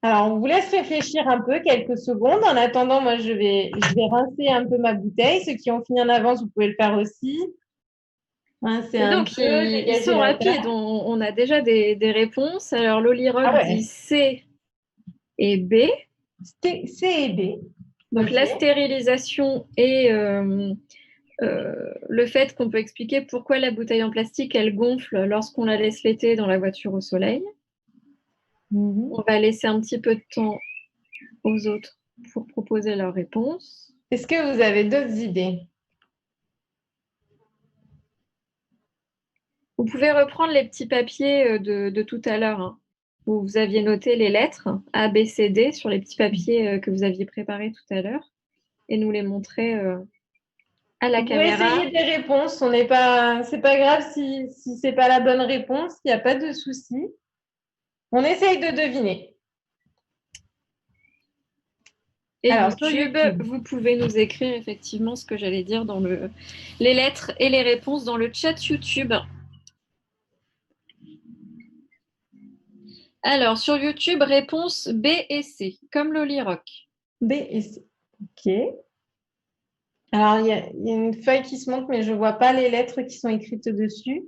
Alors, on vous laisse réfléchir un peu, quelques secondes. En attendant, moi, je vais rincer un peu ma bouteille. Ceux qui ont fini en avance, vous pouvez le faire aussi. Hein, Donc, ils sont rapides. On a déjà des réponses. Alors, Lolirock dit C et B. C et B. Donc, la stérilisation et le fait qu'on peut expliquer pourquoi la bouteille en plastique, elle gonfle lorsqu'on la laisse l'été dans la voiture au soleil. On va laisser un petit peu de temps aux autres pour proposer leurs réponses. Est-ce que vous avez d'autres idées? Vous pouvez reprendre les petits papiers de tout à l'heure, hein, où vous aviez noté les lettres A, B, C, D sur les petits papiers que vous aviez préparés tout à l'heure et nous les montrer à la caméra. Vous pouvez essayer des réponses. C'est pas grave si c'est pas la bonne réponse. Il n'y a pas de souci. On essaye de deviner. Et alors, sur YouTube, vous pouvez nous écrire effectivement ce que j'allais dire dans les lettres et les réponses dans le chat YouTube. Alors, sur YouTube, réponse B et C, comme Lolirock. B et C. OK. Alors, il y a une feuille qui se montre, mais je ne vois pas les lettres qui sont écrites dessus.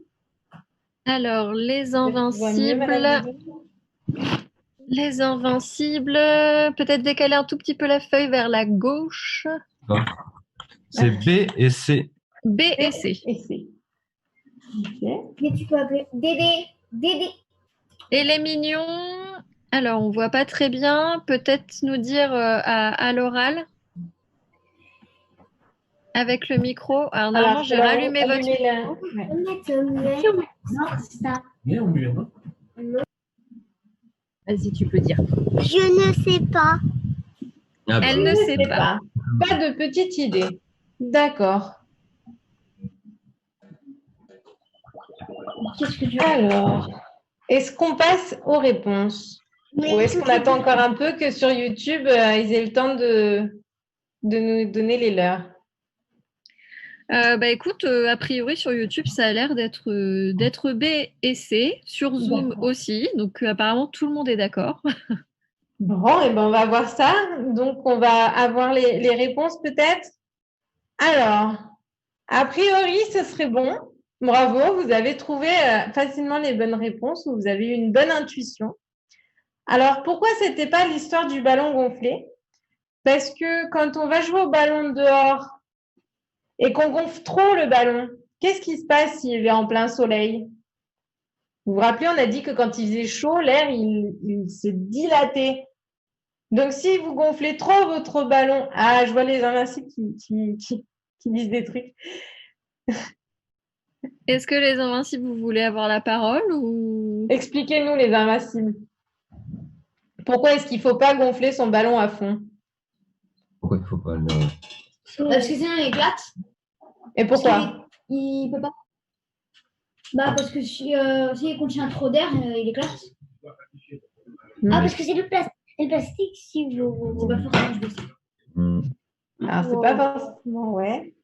Alors, les invincibles. Les invincibles. Peut-être décaler un tout petit peu la feuille vers la gauche. C'est B et C. B et C. Et C. OK. Mais tu peux appeler Dédé. Dédé. Et les mignons, alors on ne voit pas très bien, peut-être nous dire à l'oral avec le micro. Alors normalement, j'ai rallumé votre micro. Vas-y, tu peux dire. Je ne sais pas. Ah bah, Elle ne sait pas. Pas de petite idée. D'accord. Qu'est-ce que tu Alors, est-ce qu'on passe aux réponses? Ou est-ce qu'on attend encore un peu que sur YouTube, ils aient le temps de nous donner les leurs? Écoute, a priori sur YouTube, ça a l'air d'être B et C, sur Zoom aussi, donc apparemment tout le monde est d'accord. Bon, et ben on va voir ça. Donc, on va avoir les réponses peut-être. Alors, a priori, ce serait bon. Bravo, vous avez trouvé facilement les bonnes réponses, vous avez eu une bonne intuition. Alors, pourquoi c'était pas l'histoire du ballon gonflé? Parce que quand on va jouer au ballon dehors et qu'on gonfle trop le ballon, qu'est-ce qui se passe s'il est en plein soleil? Vous vous rappelez, on a dit que quand il faisait chaud, l'air, il se dilatait. Donc, si vous gonflez trop votre ballon... Ah, je vois les invincibles qui disent des trucs. Est-ce que les invincibles, vous voulez avoir la parole ou... Expliquez-nous les invincibles. Pourquoi est-ce qu'il ne faut pas gonfler son ballon à fond? pourquoi il ne faut pas le... Parce que sinon il éclate. Et pourquoi? Il peut pas. Bah parce que s'il contient trop d'air, il éclate. Ah parce que c'est le plastique si vous. C'est pas forcément je sais. Alors c'est pas forcément ouais.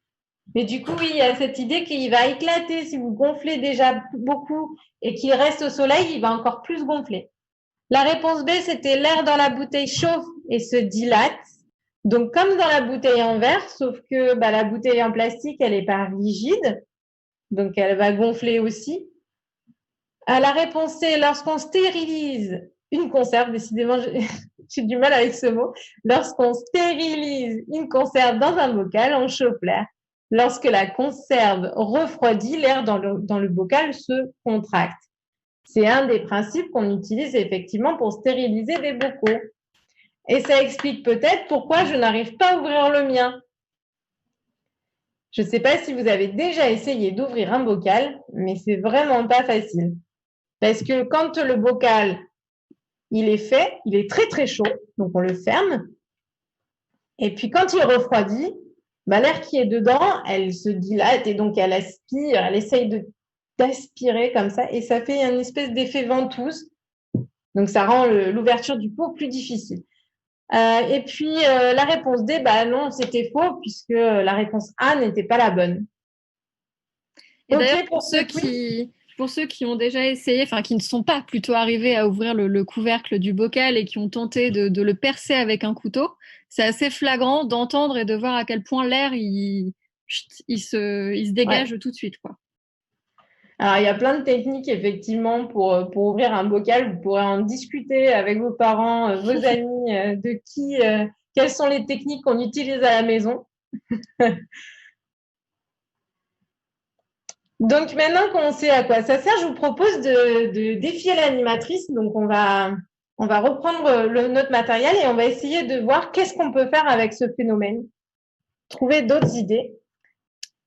Mais du coup oui, il y a cette idée qu'il va éclater si vous gonflez déjà beaucoup et qu'il reste au soleil, il va encore plus gonfler. La réponse B, c'était l'air dans la bouteille chauffe et se dilate. Donc, comme dans la bouteille en verre, sauf que la bouteille en plastique, elle n'est pas rigide. Donc, elle va gonfler aussi. La réponse C, lorsqu'on stérilise une conserve, décidément, j'ai du mal avec ce mot, lorsqu'on stérilise une conserve dans un bocal, on chauffe l'air. Lorsque la conserve refroidit, l'air dans le bocal se contracte. C'est un des principes qu'on utilise effectivement pour stériliser des bocaux. Et ça explique peut-être pourquoi je n'arrive pas à ouvrir le mien. Je ne sais pas si vous avez déjà essayé d'ouvrir un bocal, mais c'est vraiment pas facile. Parce que quand le bocal, il est fait, il est très très chaud, donc on le ferme. Et puis quand il refroidit, l'air qui est dedans, elle se dilate et donc elle aspire, elle essaye d'aspirer comme ça et ça fait une espèce d'effet ventouse. Donc ça rend l'ouverture du pot plus difficile. Et puis la réponse D, non, c'était faux puisque la réponse A n'était pas la bonne. Et Ok, d'ailleurs, pour ceux qui ont déjà essayé, enfin qui ne sont pas plutôt arrivés à ouvrir le couvercle du bocal et qui ont tenté de le percer avec un couteau, c'est assez flagrant d'entendre et de voir à quel point l'air il se dégage tout de suite, quoi. Alors, il y a plein de techniques, effectivement, pour ouvrir un bocal. Vous pourrez en discuter avec vos parents, vos amis, quelles sont les techniques qu'on utilise à la maison. Donc, maintenant qu'on sait à quoi ça sert, je vous propose de défier l'animatrice. Donc, on va reprendre notre matériel et on va essayer de voir qu'est-ce qu'on peut faire avec ce phénomène. Trouver d'autres idées.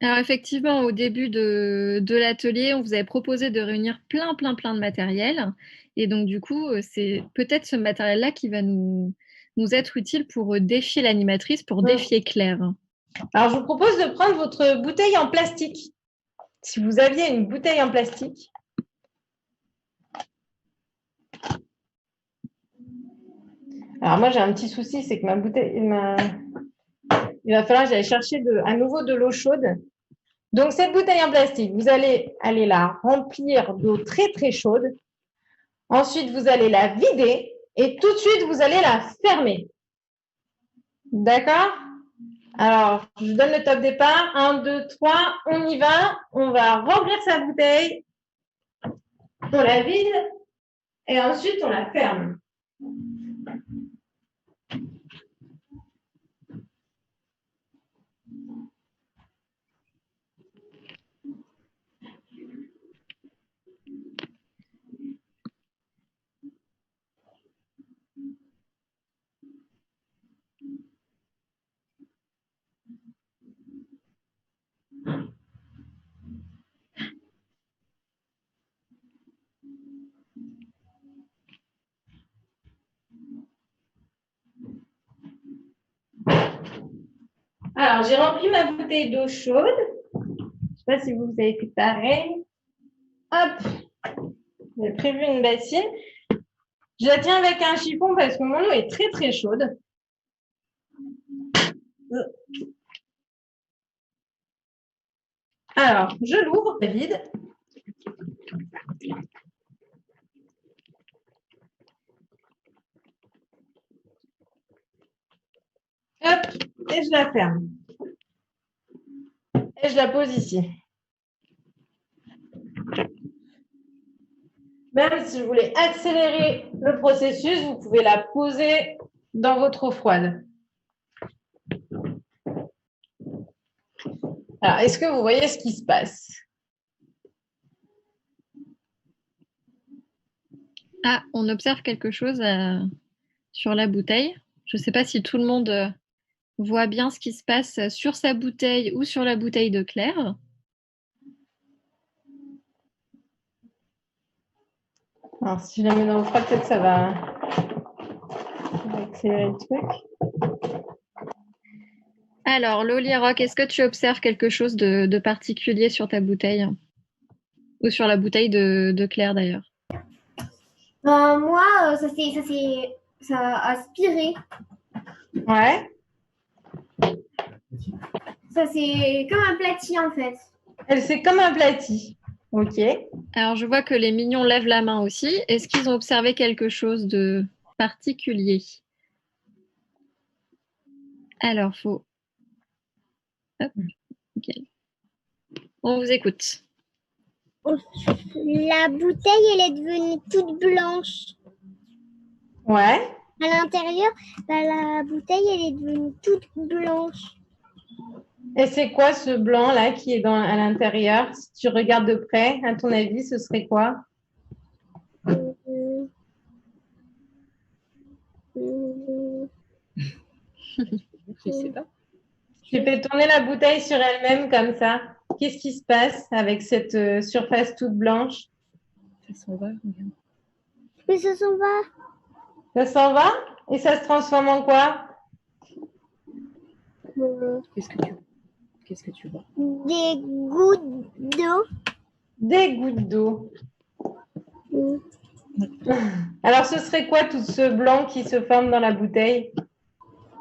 Alors effectivement, au début de l'atelier, on vous avait proposé de réunir plein de matériel. Et donc du coup, c'est peut-être ce matériel-là qui va nous être utile pour défier l'animatrice, pour défier Claire. Alors, je vous propose de prendre votre bouteille en plastique. Si vous aviez une bouteille en plastique. Alors moi, j'ai un petit souci, c'est que ma bouteille, il va falloir que j'aille chercher à nouveau de l'eau chaude. Donc, cette bouteille en plastique, vous allez aller la remplir d'eau très, très chaude. Ensuite, vous allez la vider et tout de suite, vous allez la fermer. D'accord? Alors, je donne le top départ. 1, 2, 3, on y va. On va remplir sa bouteille. On la vide et ensuite, on la ferme. Alors, j'ai rempli ma bouteille d'eau chaude. Je ne sais pas si vous avez fait pareil. Hop, j'ai prévu une bassine. Je la tiens avec un chiffon parce que mon eau est très, très chaude. Alors, je l'ouvre, c'est vide. Hop, et je la ferme. Et je la pose ici. Même si je voulais accélérer le processus, vous pouvez la poser dans votre eau froide. Alors, est-ce que vous voyez ce qui se passe? Ah, on observe quelque chose sur la bouteille. Je ne sais pas si tout le monde voit bien ce qui se passe sur sa bouteille ou sur la bouteille de Claire. Alors, si je la mets dans l'eau froide, peut-être ça va accélérer le truc. Alors, Loli Rock, est-ce que tu observes quelque chose de particulier sur ta bouteille? Ou sur la bouteille de Claire, d'ailleurs? Moi, ça a aspiré. Ouais. Ça, c'est comme un plati, en fait. C'est comme un plati. Ok. Alors, je vois que les mignons lèvent la main aussi. Est-ce qu'ils ont observé quelque chose de particulier? Alors, faut... Hop, nickel. On vous écoute. La bouteille, elle est devenue toute blanche. Ouais. À l'intérieur, la bouteille, elle est devenue toute blanche. Et c'est quoi ce blanc-là qui est à l'intérieur? Si tu regardes de près, à ton avis, ce serait quoi? Euh, Je sais pas. Tu fais tourner la bouteille sur elle-même comme ça. Qu'est-ce qui se passe avec cette surface toute blanche? Ça s'en va. Regarde. Mais ça s'en va. Ça s'en va? Et ça se transforme en quoi? Qu'est-ce que tu vois? Des gouttes d'eau. Des gouttes d'eau. Mm. Alors, ce serait quoi tout ce blanc qui se forme dans la bouteille?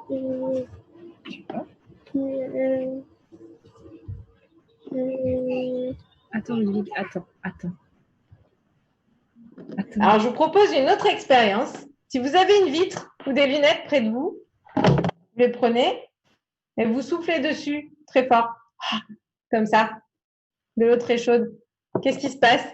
Euh, Je sais pas. Attends, Ludwig, attends. Alors, je vous propose une autre expérience. Si vous avez une vitre ou des lunettes près de vous, vous les prenez et vous soufflez dessus très fort. Comme ça. De l'eau très chaude. Qu'est-ce qui se passe?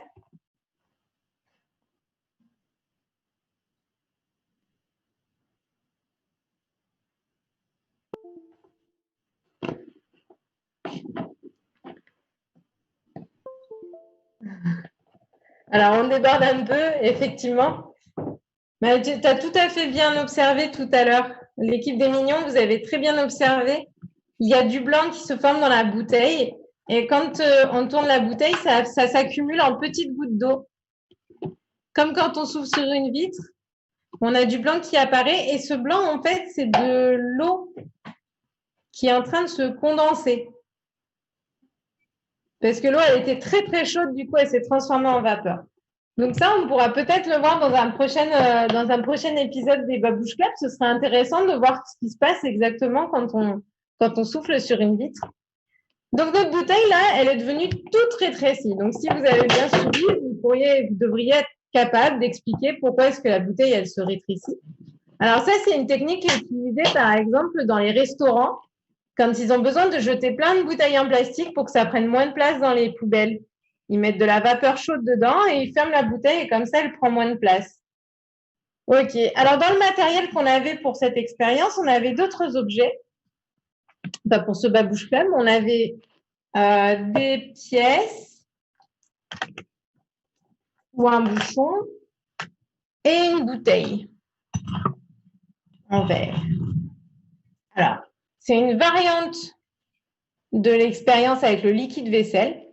Alors, on déborde un peu, effectivement. Mais tu as tout à fait bien observé tout à l'heure. L'équipe des mignons, vous avez très bien observé. Il y a du blanc qui se forme dans la bouteille. Et quand on tourne la bouteille, ça s'accumule en petites gouttes d'eau. Comme quand on souffle sur une vitre, on a du blanc qui apparaît. Et ce blanc, en fait, c'est de l'eau qui est en train de se condenser. Parce que l'eau, elle était très, très chaude. Du coup, elle s'est transformée en vapeur. Donc ça, on pourra peut-être le voir dans un prochain épisode des Babouches Club. Ce serait intéressant de voir ce qui se passe exactement quand on souffle sur une vitre. Donc notre bouteille là, elle est devenue toute rétrécie. Donc si vous avez bien suivi, vous devriez être capable d'expliquer pourquoi est-ce que la bouteille elle se rétrécit. Alors ça, c'est une technique qui est utilisée par exemple dans les restaurants quand ils ont besoin de jeter plein de bouteilles en plastique pour que ça prenne moins de place dans les poubelles. Ils mettent de la vapeur chaude dedans et ils ferment la bouteille et comme ça, elle prend moins de place. Ok. Alors, dans le matériel qu'on avait pour cette expérience, on avait d'autres objets. Bah, pour ce Babouche Club, on avait des pièces ou un bouchon et une bouteille en verre. Alors, c'est une variante de l'expérience avec le liquide vaisselle.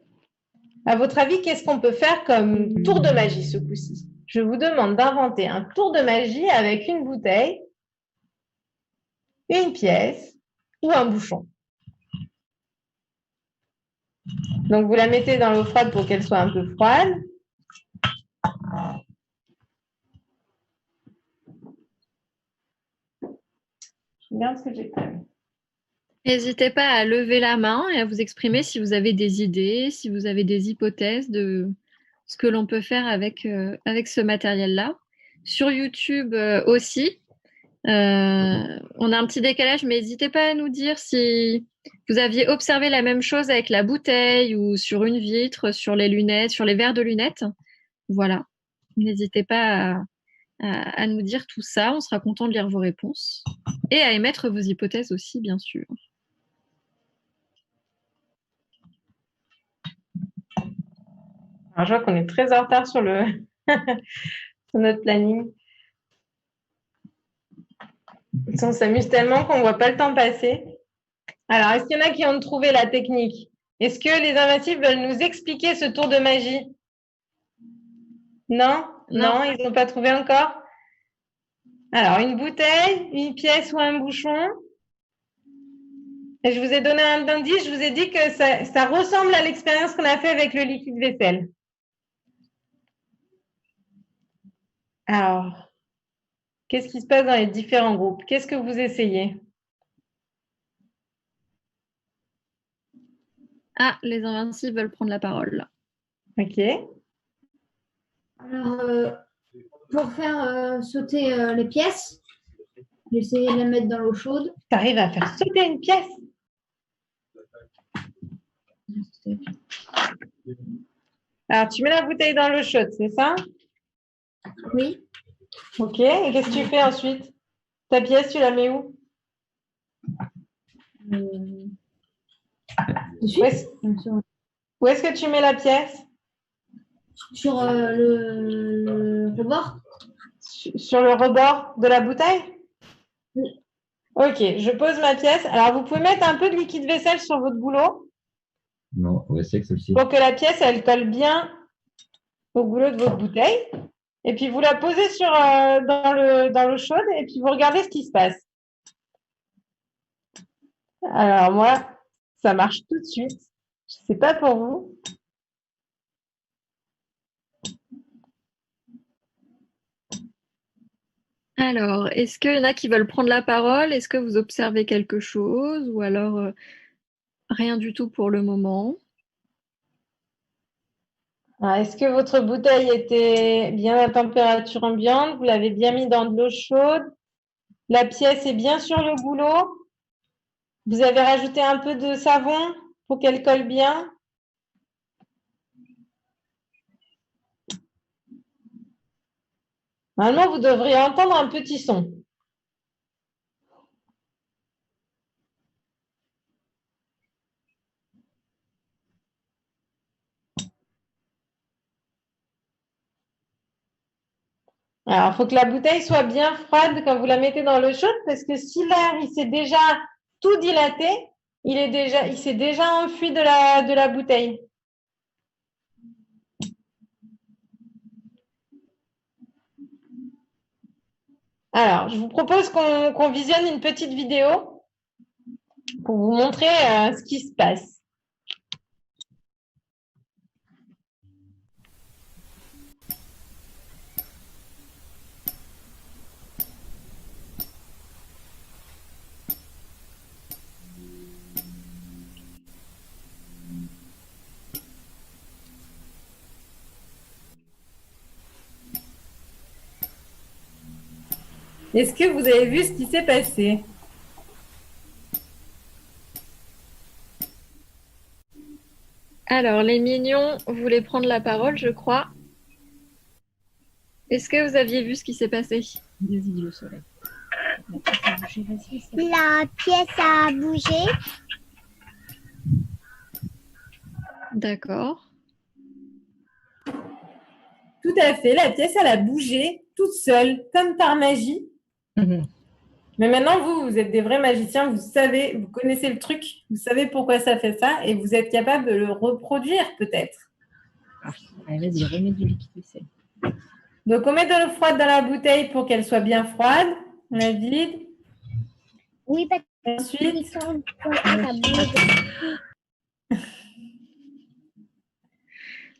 À votre avis, qu'est-ce qu'on peut faire comme tour de magie ce coup-ci? Je vous demande d'inventer un tour de magie avec une bouteille, une pièce ou un bouchon. Donc, vous la mettez dans l'eau froide pour qu'elle soit un peu froide. Je regarde ce que j'ai fait. N'hésitez pas à lever la main et à vous exprimer si vous avez des idées, si vous avez des hypothèses de ce que l'on peut faire avec ce matériel-là. Sur YouTube aussi, on a un petit décalage, mais n'hésitez pas à nous dire si vous aviez observé la même chose avec la bouteille ou sur une vitre, sur les lunettes, sur les verres de lunettes. Voilà. N'hésitez pas à nous dire tout ça. On sera content de lire vos réponses et à émettre vos hypothèses aussi, bien sûr. Alors, je vois qu'on est très en retard sur sur notre planning. On s'amuse tellement qu'on ne voit pas le temps passer. Alors, est-ce qu'il y en a qui ont trouvé la technique? Est-ce que les invincibles veulent nous expliquer ce tour de magie? Non? Non, ils n'ont pas trouvé encore? Alors, une bouteille, une pièce ou un bouchon? Et je vous ai donné un indice, je vous ai dit que ça ressemble à l'expérience qu'on a fait avec le liquide vaisselle. Alors, qu'est-ce qui se passe dans les différents groupes? Qu'est-ce que vous essayez? Ah, les invincibles veulent prendre la parole là. Ok. Alors, pour faire sauter les pièces, j'ai essayé de les mettre dans l'eau chaude. Tu arrives à faire sauter une pièce? Alors, tu mets la bouteille dans l'eau chaude, c'est ça? Oui. Ok, et qu'est-ce que tu fais ensuite? Ta pièce, tu la mets où? Dessus Où est-ce où est-ce que tu mets la pièce? sur le rebord. Sur le rebord de la bouteille? Oui. Ok, je pose ma pièce. Alors, vous pouvez mettre un peu de liquide vaisselle sur votre goulot Non, ouais, c'est que celle-ci. pour que la pièce, elle colle bien au goulot de votre bouteille. Et puis, vous la posez dans l'eau chaude et puis vous regardez ce qui se passe. Alors, moi, ça marche tout de suite. Je ne sais pas pour vous. Alors, est-ce qu'il y en a qui veulent prendre la parole? Est-ce que vous observez quelque chose ou alors rien du tout pour le moment? Alors, est-ce que votre bouteille était bien à température ambiante? Vous l'avez bien mis dans de l'eau chaude? La pièce est bien sur le goulot? Vous avez rajouté un peu de savon pour qu'elle colle bien? Normalement, vous devriez entendre un petit son. Alors, il faut que la bouteille soit bien froide quand vous la mettez dans l'eau chaude parce que si l'air, il s'est déjà tout dilaté, il s'est déjà enfui de la bouteille. Alors, je vous propose qu'on visionne une petite vidéo pour vous montrer ce qui se passe. Est-ce que vous avez vu ce qui s'est passé? Alors, les mignons voulaient prendre la parole, je crois. Est-ce que vous aviez vu ce qui s'est passé? Vas-y, dis le soleil. Vas-y, La pièce a bougé. D'accord. Tout à fait, la pièce, elle a bougé toute seule, comme par magie. Mais maintenant, vous êtes des vrais magiciens, vous savez, vous connaissez le truc, vous savez pourquoi ça fait ça et vous êtes capable de le reproduire peut-être. Allez, vas-y, remets du liquide vaisselle. Donc, on met de l'eau froide dans la bouteille pour qu'elle soit bien froide. On la vide. Oui, parce Ensuite, que ça bouge.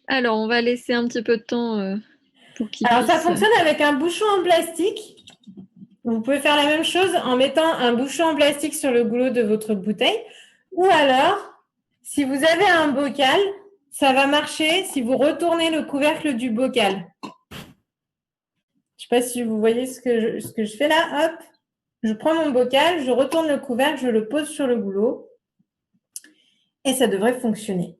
Alors, on va laisser un petit peu de temps pour qu'ils alors ça puissent. fonctionne avec un bouchon en plastique. Vous pouvez faire la même chose en mettant un bouchon en plastique sur le goulot de votre bouteille. Ou alors, si vous avez un bocal, ça va marcher si vous retournez le couvercle du bocal. Je ne sais pas si vous voyez ce que je fais là. Hop, je prends mon bocal, je retourne le couvercle, je le pose sur le goulot et ça devrait fonctionner.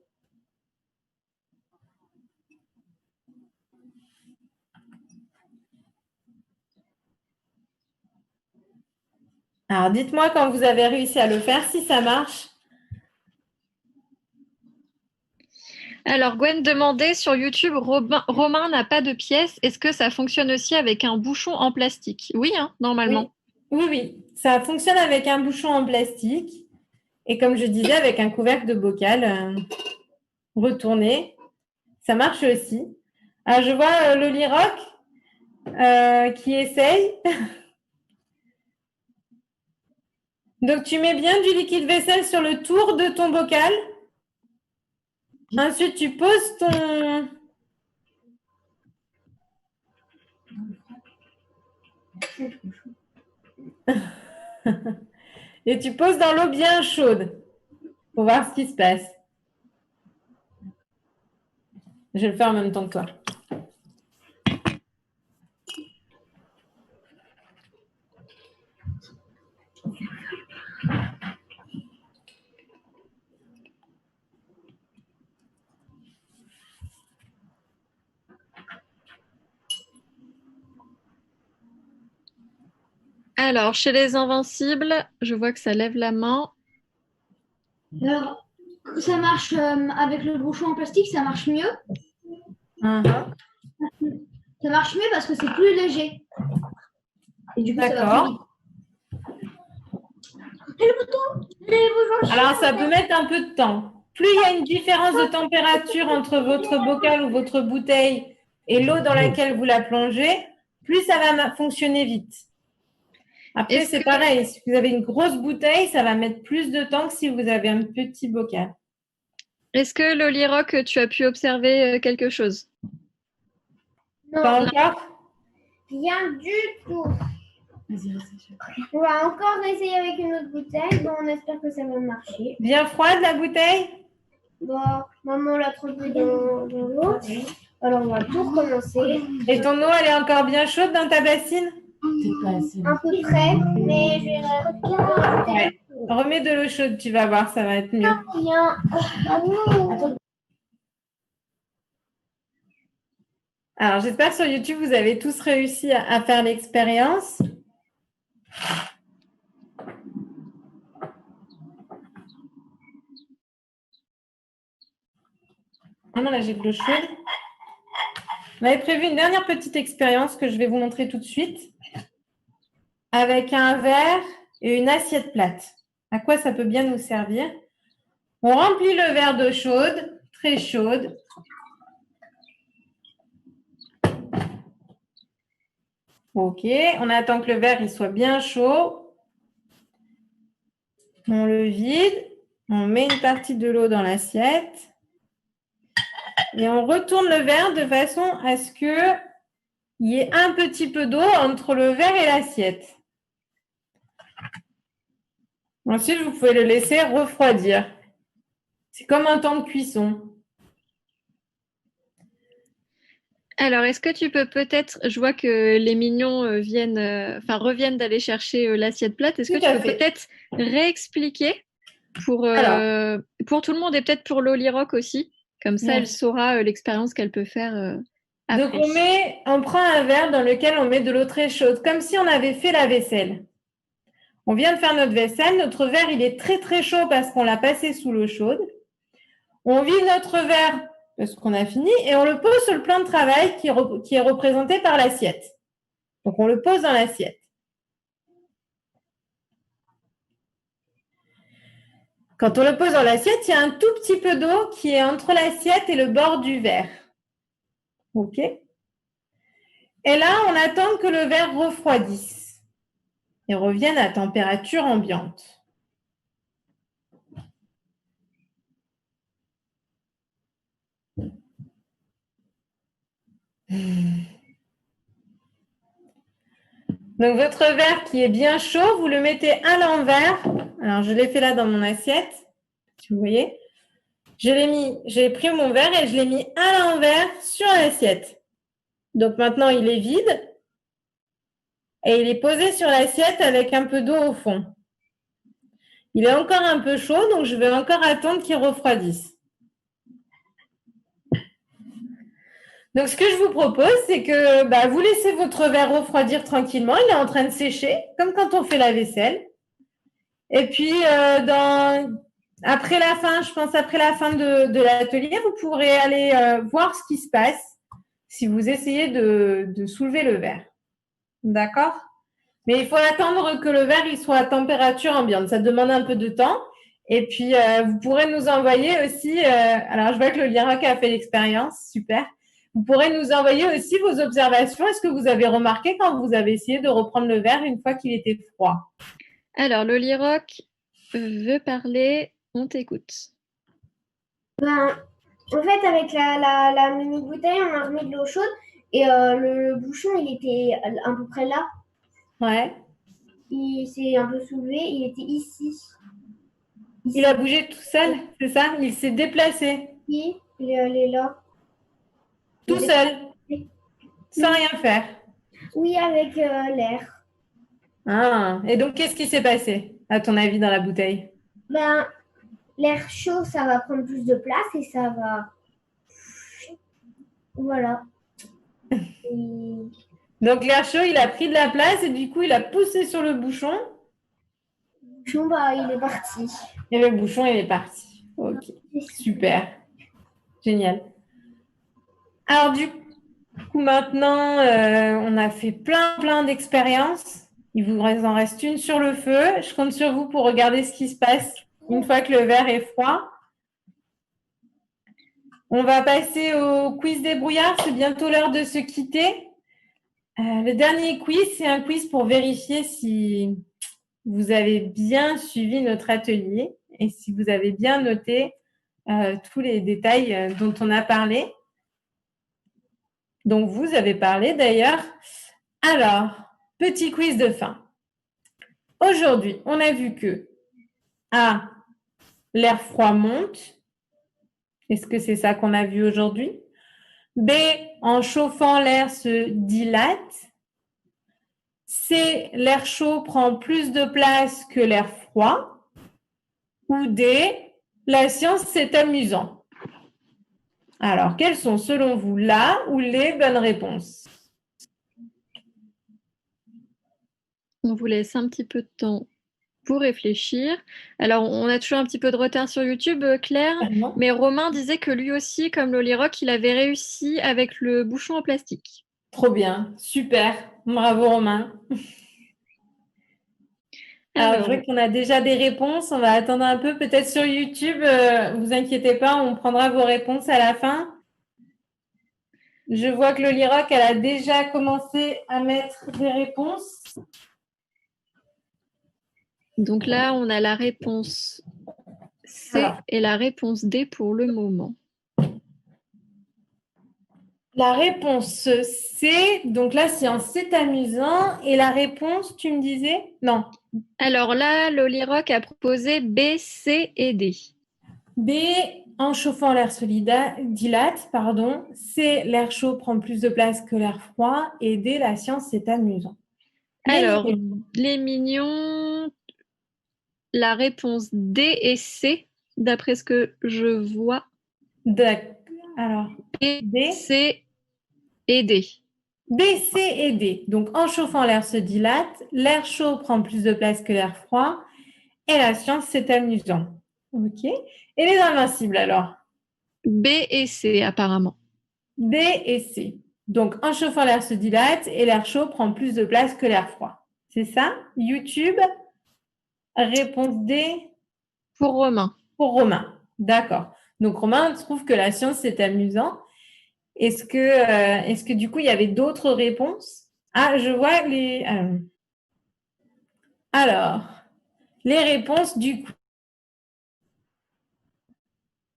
Alors, dites-moi quand vous avez réussi à le faire, si ça marche. Alors, Gwen demandait sur YouTube, Romain n'a pas de pièce. Est-ce que ça fonctionne aussi avec un bouchon en plastique? Oui, hein, normalement. Oui, ça fonctionne avec un bouchon en plastique et comme je disais, avec un couvercle de bocal retourné. Ça marche aussi. Alors, je vois Loli Rock qui essaye. Donc, tu mets bien du liquide vaisselle sur le tour de ton bocal. Ensuite, tu poses ton... et tu poses dans l'eau bien chaude pour voir ce qui se passe. Je vais le faire en même temps que toi. Alors, chez les invincibles, je vois que ça lève la main. Alors, ça marche avec le bouchon en plastique, ça marche mieux. Mhm. Ça marche mieux parce que c'est plus léger. Et du coup, ça va plus D'accord. vite. Et le bouton, le bouchon. Alors, ça peut mettre un peu de temps. Plus il y a une différence de température entre votre bocal ou votre bouteille et l'eau dans laquelle vous la plongez, plus ça va fonctionner vite. Après, Est-ce c'est que- pareil. Si vous avez une grosse bouteille, ça va mettre plus de temps que si vous avez un petit bocal. Est-ce que Loli Rock, tu as pu observer quelque chose? Pas Non, encore? rien du tout. Vas-y, reste. On va encore essayer avec une autre bouteille. Bon, on espère que ça va marcher. Bien froide la bouteille? Bon, maman l'a trempé dans l'eau. Alors, on va tout recommencer. Et ton eau, elle est encore bien chaude dans ta bassine? Peut-être pas assez. Un peu près, mais je vais rajouter Ouais. Remets de l'eau chaude, tu vas voir, ça va être mieux. bien. Ah non. Alors, j'espère que sur YouTube, vous avez tous réussi à faire l'expérience. Ah non, là, j'ai de l'eau chaude. On avait prévu une dernière petite expérience que je vais vous montrer tout de suite avec un verre et une assiette plate. À quoi ça peut bien nous servir? On remplit le verre d'eau chaude, très chaude. Ok, on attend que le verre il soit bien chaud. On le vide, on met une partie de l'eau dans l'assiette et on retourne le verre de façon à ce qu'il y ait un petit peu d'eau entre le verre et l'assiette. Ensuite, vous pouvez le laisser refroidir. C'est comme un temps de cuisson. Alors, est-ce que tu peux peut-être, je vois que les mignons reviennent d'aller chercher l'assiette plate. Est-ce que Tout à tu peux fait. peut-être réexpliquer pour tout le monde et peut-être pour Loli Rock aussi? Comme ça, Ouais. elle saura l'expérience qu'elle peut faire Donc, après. on prend un verre dans lequel on met de l'eau très chaude, comme si on avait fait la vaisselle. On vient de faire notre vaisselle, notre verre, il est très très chaud parce qu'on l'a passé sous l'eau chaude. On vide notre verre parce qu'on a fini et on le pose sur le plan de travail qui est représenté par l'assiette. Donc, on le pose dans l'assiette. Quand on le pose dans l'assiette, il y a un tout petit peu d'eau qui est entre l'assiette et le bord du verre. OK? Et là, on attend que le verre refroidisse et revienne à température ambiante. Donc, votre verre qui est bien chaud, vous le mettez à l'envers. Alors, je l'ai fait là dans mon assiette, si vous voyez. J'ai pris mon verre et je l'ai mis à l'envers sur l'assiette. Donc, maintenant, il est vide et il est posé sur l'assiette avec un peu d'eau au fond. Il est encore un peu chaud, donc je vais encore attendre qu'il refroidisse. Donc, ce que je vous propose, c'est que vous laissez votre verre refroidir tranquillement. Il est en train de sécher, comme quand on fait la vaisselle. Et puis, après la fin, je pense après la fin de l'atelier, vous pourrez aller voir ce qui se passe si vous essayez de soulever le verre. D'accord? Mais il faut attendre que le verre il soit à température ambiante. Ça demande un peu de temps. Et puis, vous pourrez nous envoyer aussi, alors je vois que le Lirac a fait l'expérience, super. Vous pourrez nous envoyer aussi vos observations. Est-ce que vous avez remarqué quand vous avez essayé de reprendre le verre une fois qu'il était froid? Alors, Loli Rock veut parler. On t'écoute. En fait, avec la mini bouteille, on a remis de l'eau chaude et le bouchon, il était à peu près là. Ouais. Il s'est un peu soulevé, il était ici. Il a bougé tout seul, c'est ça? Il s'est déplacé. Ici, il est allé là. Tout seul, sans rien faire. Oui, avec l'air. Ah, et donc qu'est-ce qui s'est passé, à ton avis, dans la bouteille? L'air chaud, ça va prendre plus de place et ça va. Voilà. Et Donc, l'air chaud, il a pris de la place et du coup, il a poussé sur le bouchon Bouchon, bah, il est parti. et le bouchon, il est parti. Ok, super. Génial. Alors, du coup, maintenant, on a fait plein d'expériences. Il vous en reste une sur le feu. Je compte sur vous pour regarder ce qui se passe une fois que le verre est froid. On va passer au quiz des brouillards. C'est bientôt l'heure de se quitter. Le dernier quiz, c'est un quiz pour vérifier si vous avez bien suivi notre atelier et si vous avez bien noté tous les détails dont on a parlé. Donc, vous avez parlé d'ailleurs. Alors, petit quiz de fin. Aujourd'hui, on a vu que A, l'air froid monte. Est-ce que c'est ça qu'on a vu aujourd'hui? B, en chauffant, l'air se dilate. C, l'air chaud prend plus de place que l'air froid. Ou D, la science, c'est amusant. Alors, quelles sont selon vous la ou les bonnes réponses? On vous laisse un petit peu de temps pour réfléchir. Alors, on a toujours un petit peu de retard sur YouTube, Claire, mais Romain disait que lui aussi, comme Loli Rock, il avait réussi avec le bouchon en plastique. Trop bien, super. Bravo Romain. Alors, je vois qu'on a déjà des réponses. On va attendre un peu. Peut-être sur YouTube, vous inquiétez pas, on prendra vos réponses à la fin. Je vois que Loli Rock, elle a déjà commencé à mettre des réponses. Donc là, on a la réponse C et la réponse D pour le moment. La réponse C, donc la science, c'est amusant. Et la réponse, tu me disais? Non. Alors là, Loli Rock a proposé B, C et D. B, en chauffant l'air se dilate, pardon. C, l'air chaud prend plus de place que l'air froid. Et D, la science, c'est amusant. Alors, les mignons, la réponse D et C, d'après ce que je vois. Alors, B, C et D. B, C et D. Donc, en chauffant l'air se dilate, l'air chaud prend plus de place que l'air froid. Et la science, c'est amusant. Ok. Et les invincibles, alors? B et C, apparemment. B et C. Donc, en chauffant l'air se dilate et l'air chaud prend plus de place que l'air froid. C'est ça? YouTube, réponse D? Pour Romain. Pour Romain. D'accord. Donc, Romain trouve que la science, c'est amusant. Est-ce que du coup, il y avait d'autres réponses? Ah, je vois les... Alors, les réponses du coup.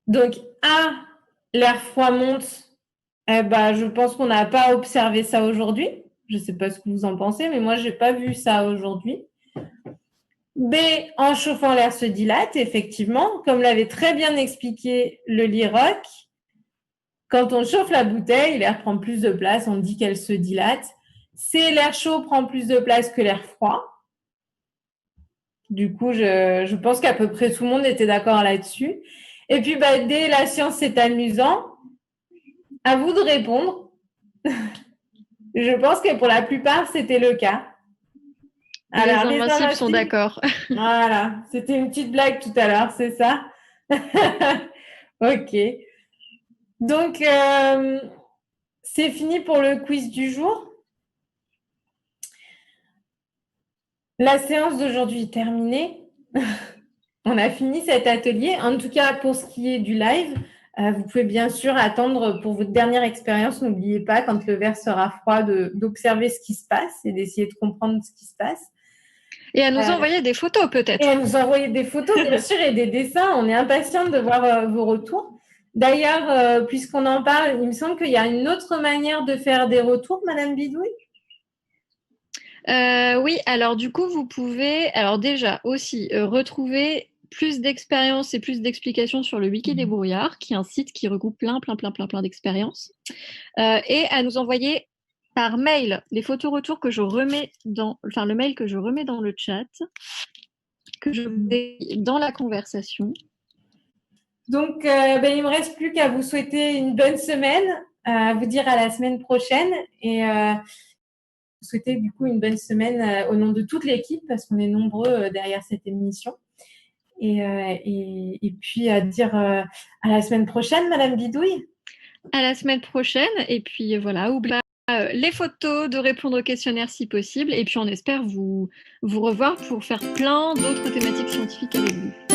Donc, A, l'air froid monte. Eh ben, je pense qu'on n'a pas observé ça aujourd'hui. Je ne sais pas ce que vous en pensez, mais moi, je n'ai pas vu ça aujourd'hui. B, en chauffant l'air se dilate, effectivement. Comme l'avait très bien expliqué le Liroc, quand on chauffe la bouteille, l'air prend plus de place, on dit qu'elle se dilate. C, l'air chaud prend plus de place que l'air froid. Du coup, je pense qu'à peu près tout le monde était d'accord là-dessus. Et puis, D, la science, c'est amusant. À vous de répondre. Je pense que pour la plupart, c'était le cas. Alors, les invincibles sont d'accord. Voilà, c'était une petite blague tout à l'heure, c'est ça? Ok. Donc, c'est fini pour le quiz du jour. La séance d'aujourd'hui est terminée. On a fini cet atelier. En tout cas, pour ce qui est du live, vous pouvez bien sûr attendre pour votre dernière expérience. N'oubliez pas, quand le verre sera froid, d'observer ce qui se passe et d'essayer de comprendre ce qui se passe. Et à nous envoyer des photos, peut-être. Et à nous envoyer des photos, bien sûr, et des dessins. On est impatiente de voir vos retours. D'ailleurs, puisqu'on en parle, il me semble qu'il y a une autre manière de faire des retours, Madame Bidouille. Oui, alors du coup, vous pouvez déjà aussi retrouver plus d'expériences et plus d'explications sur le Wiki des brouillards, qui est un site qui regroupe plein d'expériences, et à nous envoyer par mail les photos retours que je remets le mail que je remets dans le chat, que je mets dans la conversation. Donc, il ne me reste plus qu'à vous souhaiter une bonne semaine, à vous dire à la semaine prochaine, et souhaiter du coup une bonne semaine au nom de toute l'équipe parce qu'on est nombreux derrière cette émission. Et puis à dire à la semaine prochaine, Madame Bidouille. À la semaine prochaine. Et puis voilà, oubliez pas les photos, de répondre au questionnaire si possible. Et puis on espère vous revoir pour faire plein d'autres thématiques scientifiques avec vous.